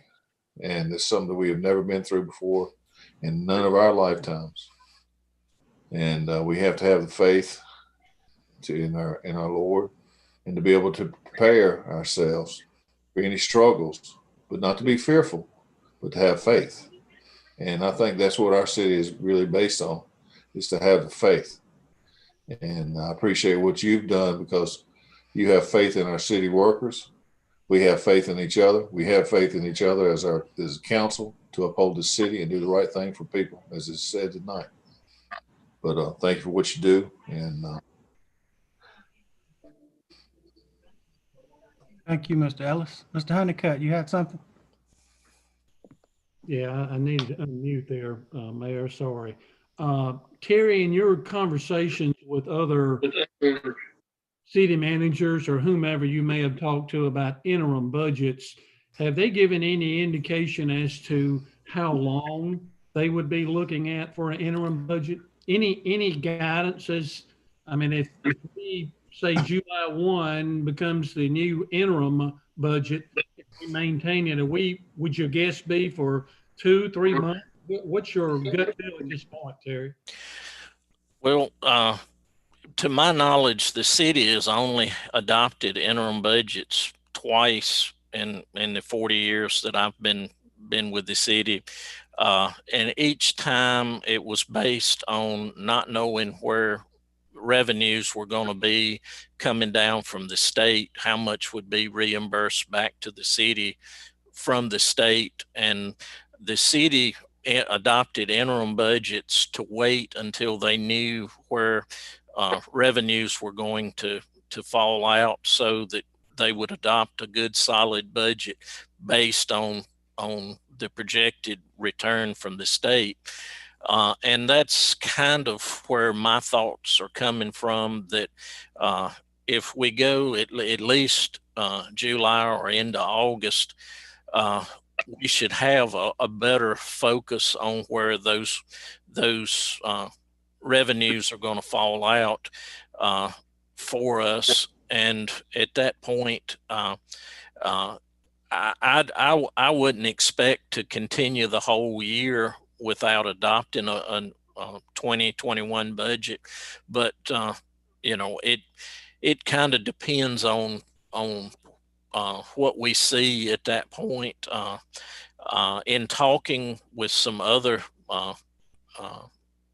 S6: and it's something that we have never been through before in none of our lifetimes. And we have to have the faith in our Lord, and to be able to prepare ourselves for any struggles, but not to be fearful, but to have faith. And I think that's what our city is really based on, is to have the faith. And I appreciate what you've done, because you have faith in our city workers. We have faith in each other. We have faith in each other as a council to uphold the city and do the right thing for people, as it's said tonight. But thank you for what you do. And
S1: Thank you, Mr. Ellis. Mr. Honeycutt, you had something?
S8: Yeah, I needed to unmute there, Mayor, sorry. Terry, in your conversations with other city managers or whomever you may have talked to about interim budgets, have they given any indication as to how long they would be looking at for an interim budget? Any guidance as, I mean, if we say July 1 becomes the new interim budget, if we maintain it, would your guess be for 2, 3 months? What's your gut feel at this point, Terry?
S3: Well, to my knowledge, the city has only adopted interim budgets twice in the 40 years that I've been with the city. And each time it was based on not knowing where revenues were going to be coming down from the state, how much would be reimbursed back to the city from the state. And the city adopted interim budgets to wait until they knew where revenues were going to fall out, so that they would adopt a good solid budget based on the projected return from the state. And that's kind of where my thoughts are coming from, that if we go at least July or into August, we should have a better focus on where those revenues are going to fall out for us. And at that point, I wouldn't expect to continue the whole year without adopting a 2021 budget. But it kind of depends on what we see at that point. In talking with some other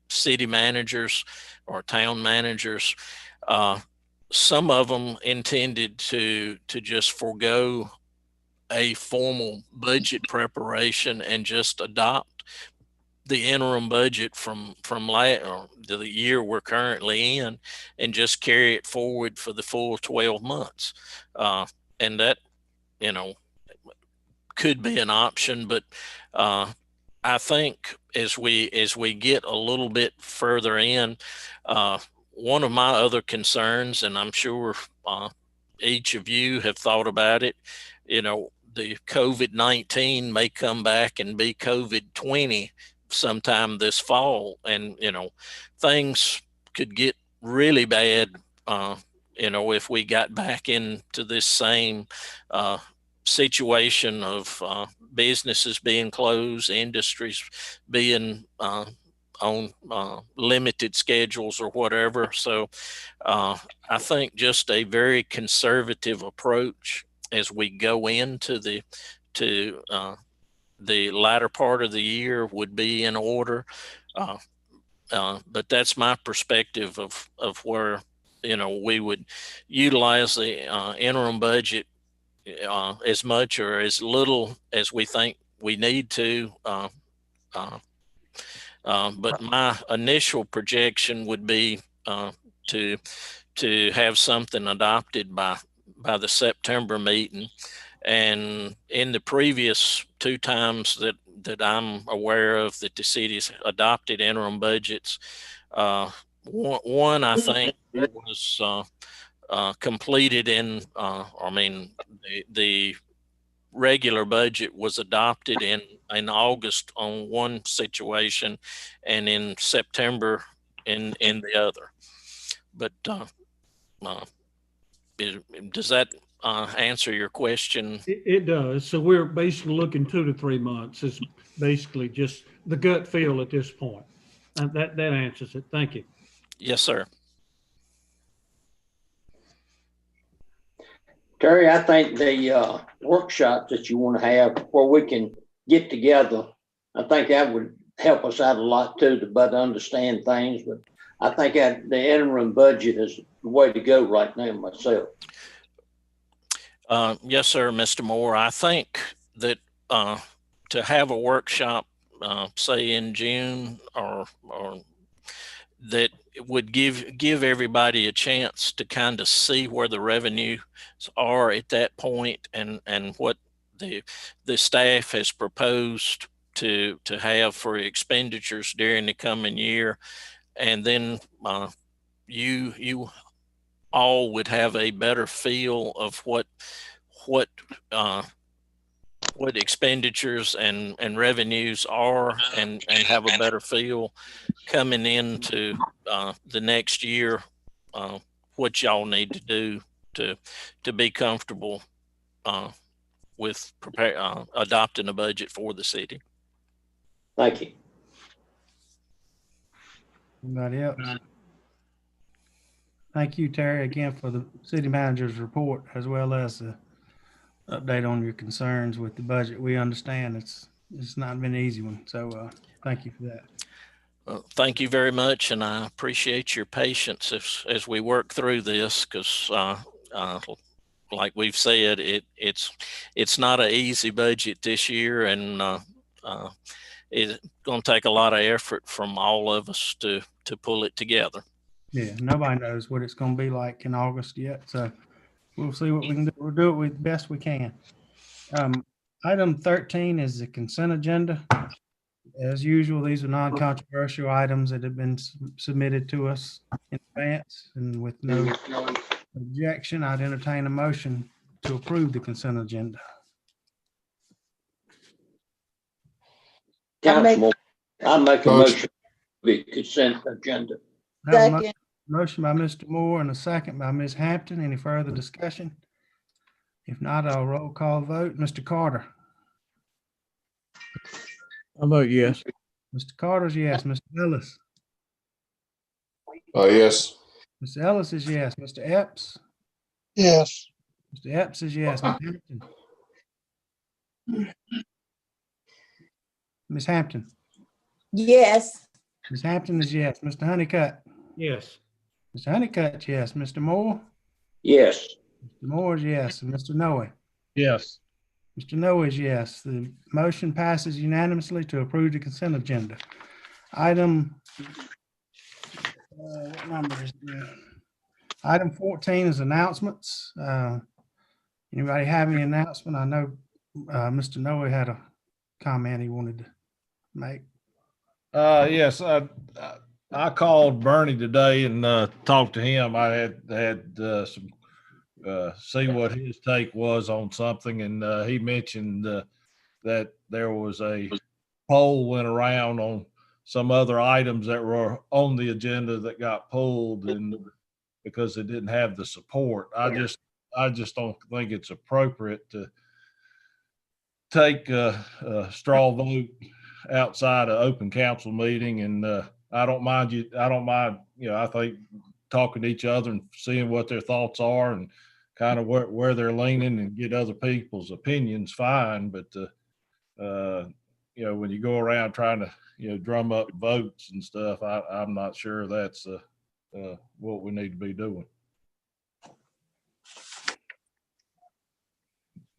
S3: city managers or town managers, some of them intended to just forego a formal budget preparation and just adopt the interim budget from the year we're currently in, and just carry it forward for the full 12 months. And that, could be an option, but I think as we get a little bit further in, one of my other concerns, and I'm sure each of you have thought about it, the COVID-19 may come back and be COVID-20 sometime this fall, and things could get really bad. If we got back into this same situation of businesses being closed, industries being on limited schedules or whatever. So I think just a very conservative approach as we go into the latter part of the year would be in order. But that's my perspective of where we would utilize the interim budget as much or as little as we think we need to. But my initial projection would be to have something adopted by the September meeting. And in the previous 2 times that I'm aware of that the city's adopted interim budgets, one I think was completed in, the regular budget was adopted in August on one situation, and in September in the other. But does that answer your question?
S8: It does. So we're basically looking 2 to 3 months is basically just the gut feel at this point. And that answers it. Thank you.
S3: Yes, sir.
S15: Terry, I think the workshop that you want to have where we can get together, I think that would help us out a lot too, to better understand things. But I think that the interim budget is the way to go right now myself.
S3: Yes, sir, Mr. Moore. I think that to have a workshop, say in June, or that would give everybody a chance to kind of see where the revenues are at that point, and what the staff has proposed to have for expenditures during the coming year. And then you all would have a better feel of what what expenditures and revenues are, and have a better feel coming into the next year, what y'all need to do to be comfortable with adopting a budget for the city.
S15: Thank you.
S1: Anybody else? Thank you, Terry, again for the city manager's report, as well as the update on your concerns with the budget. We understand it's not been an easy one, so thank you for that.
S3: Thank you very much, and I appreciate your patience as we work through this, because like we've said, it's not an easy budget this year, and it's going to take a lot of effort from all of us to pull it together.
S1: Yeah, nobody knows what it's going to be like in August yet, so we'll see what we can do. We'll do it with the best we can. Item 13 is the consent agenda. As usual, these are non-controversial items that have been submitted to us in advance, and with no objection, I'd entertain a motion to approve the consent agenda.
S15: Councilman, I make a motion for the consent agenda.
S9: Second.
S1: Motion by Mr. Moore and a second by Ms. Hampton. Any further discussion? If not, I'll roll call vote. Mr. Carter.
S8: I vote yes.
S1: Mr. Carter's yes. Mr. Ellis.
S6: Yes.
S1: Mr. Ellis is yes. Mr. Epps.
S5: Yes.
S1: Mr. Epps is yes. Ms. Hampton. Ms. Hampton.
S9: Yes.
S1: Ms. Hampton is yes. Mr. Honeycutt.
S8: Yes.
S1: Mr. Honeycutt, yes. Mr. Moore.
S15: Yes.
S1: Mr. Moore is yes. And Mr. Noe.
S12: Yes.
S1: Mr. Noe is yes. The motion passes unanimously to approve the consent agenda. Item, what number is it? Item 14 is announcements. Anybody have any announcement? I know Mr. Noe had a comment he wanted to make.
S12: Yes, I called Bernie today and talked to him. I had some see what his take was on something, and he mentioned that there was a poll went around on some other items that were on the agenda that got pulled, and because it didn't have the support. I just don't think it's appropriate to take a straw vote outside of open council meeting. And I don't mind, I think talking to each other and seeing what their thoughts are and kind of where they're leaning and get other people's opinions, fine. But, when you go around trying to, drum up votes and stuff, I'm not sure that's what we need to be doing.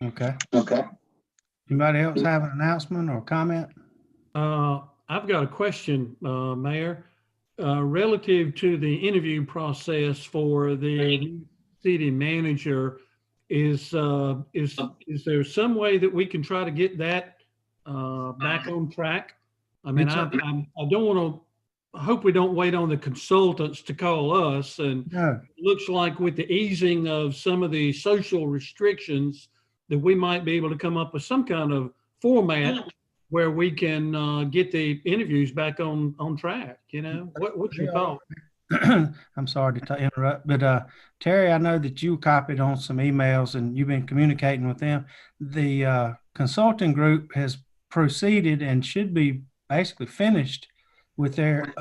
S1: Okay.
S15: Okay.
S1: Anybody else have an announcement or comment?
S8: I've got a question, Mayor, relative to the interview process for the city manager. Is there some way that we can try to get that back on track? I mean, I don't want to. I hope we don't wait on the consultants to call us. And
S1: No.
S8: it looks like with the easing of some of the social restrictions, that we might be able to come up with some kind of format where we can get the interviews back on track. What's your thought?
S1: I'm sorry to interrupt, but Terry, I know that you copied on some emails and you've been communicating with them. The consulting group has proceeded and should be basically finished with their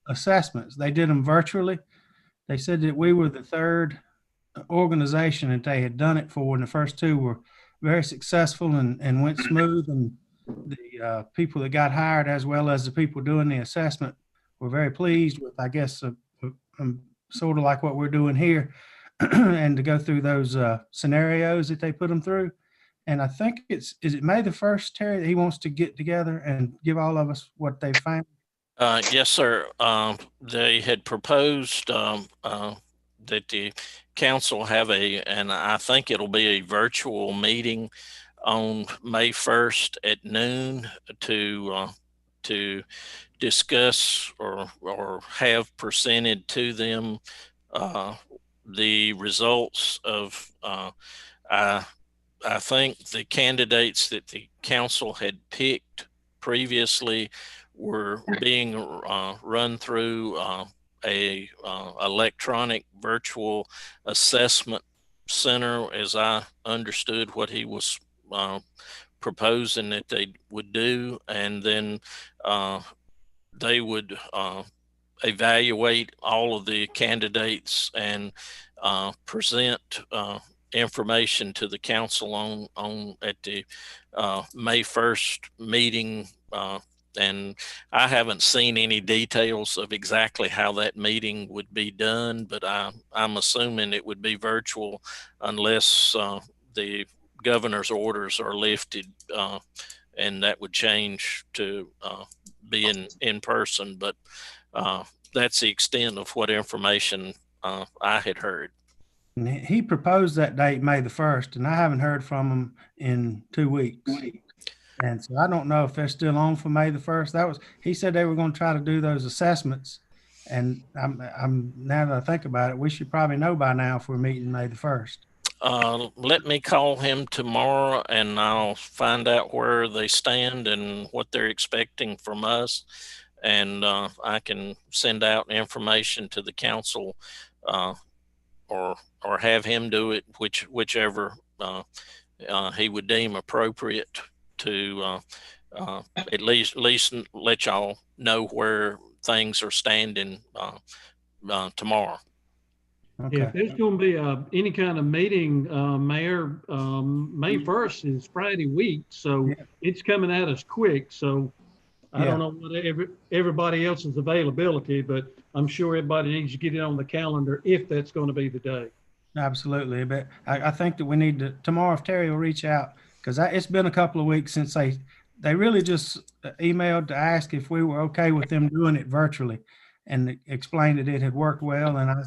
S1: assessments. They did them virtually. They said that we were the third organization that they had done it for, and the first two were very successful and went smooth. And the people that got hired, as well as the people doing the assessment, were very pleased with, I guess, sort of like what we're doing here, and to go through those scenarios that they put them through. And I think is it May the 1st, Terry, that he wants to get together and give all of us what they found?
S3: Yes, sir. They had proposed that the council have and I think it'll be a virtual meeting on May 1st at noon to discuss or have presented to them the results of I think the candidates that the council had picked previously were being run through a electronic virtual assessment center, as I understood what he was proposing that they would do, and then they would evaluate all of the candidates and present information to the council on at the May 1st meeting. And I haven't seen any details of exactly how that meeting would be done, but I'm assuming it would be virtual unless the governor's orders are lifted, and that would change to be in person. But that's the extent of what information I had heard.
S1: And he proposed that date, May the 1st, and I haven't heard from him in 2 weeks. And so I don't know if they're still on for May the 1st. He said they were going to try to do those assessments. And I'm now that I think about it, we should probably know by now if we're meeting May the 1st.
S3: Let me call him tomorrow and I'll find out where they stand and what they're expecting from us. And I can send out information to the council, or have him do it, whichever he would deem appropriate, to at least let y'all know where things are standing tomorrow.
S1: Okay.
S8: If there's going to be any kind of meeting, Mayor, May 1st is Friday week, so it's coming at us quick. So I don't know what everybody else's availability, but I'm sure everybody needs to get it on the calendar if that's going to be the day.
S1: Absolutely. But I think that we need to, tomorrow, if Terry will reach out, because it's been a couple of weeks since they really just emailed to ask if we were okay with them doing it virtually, and explained that it had worked well. And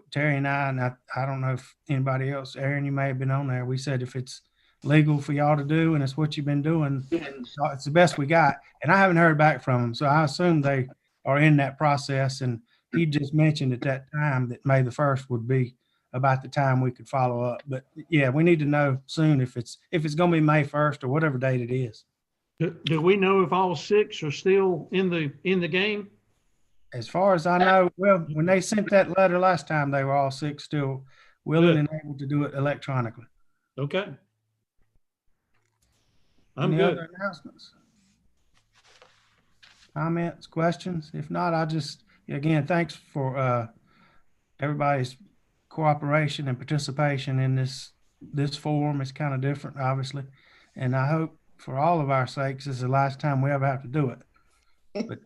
S1: Terry and I don't know if anybody else, Aaron, you may have been on there. We said if it's legal for y'all to do and it's what you've been doing, it's the best we got. And I haven't heard back from them, so I assume they are in that process. And he just mentioned at that time that May the 1st would be about the time we could follow up. But yeah, we need to know soon if it's going to be May 1st or whatever date it is.
S8: Do we know if all 6 are still in the game?
S1: As far as I know, well, when they sent that letter last time, they were all 6 still willing and able to do it electronically.
S8: Okay. I'm
S1: Any
S8: good.
S1: other announcements? Comments, questions? If not, again, thanks for everybody's cooperation and participation in this forum. It's kind of different, obviously. And I hope for all of our sakes, this is the last time we ever have to do it. But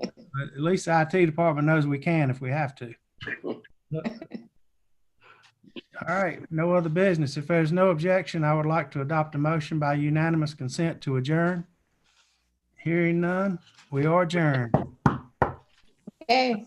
S1: at least the IT department knows we can if we have to. All right, no other business. If there's no objection, I would like to adopt a motion by unanimous consent to adjourn. Hearing none, we are adjourned.
S9: Okay.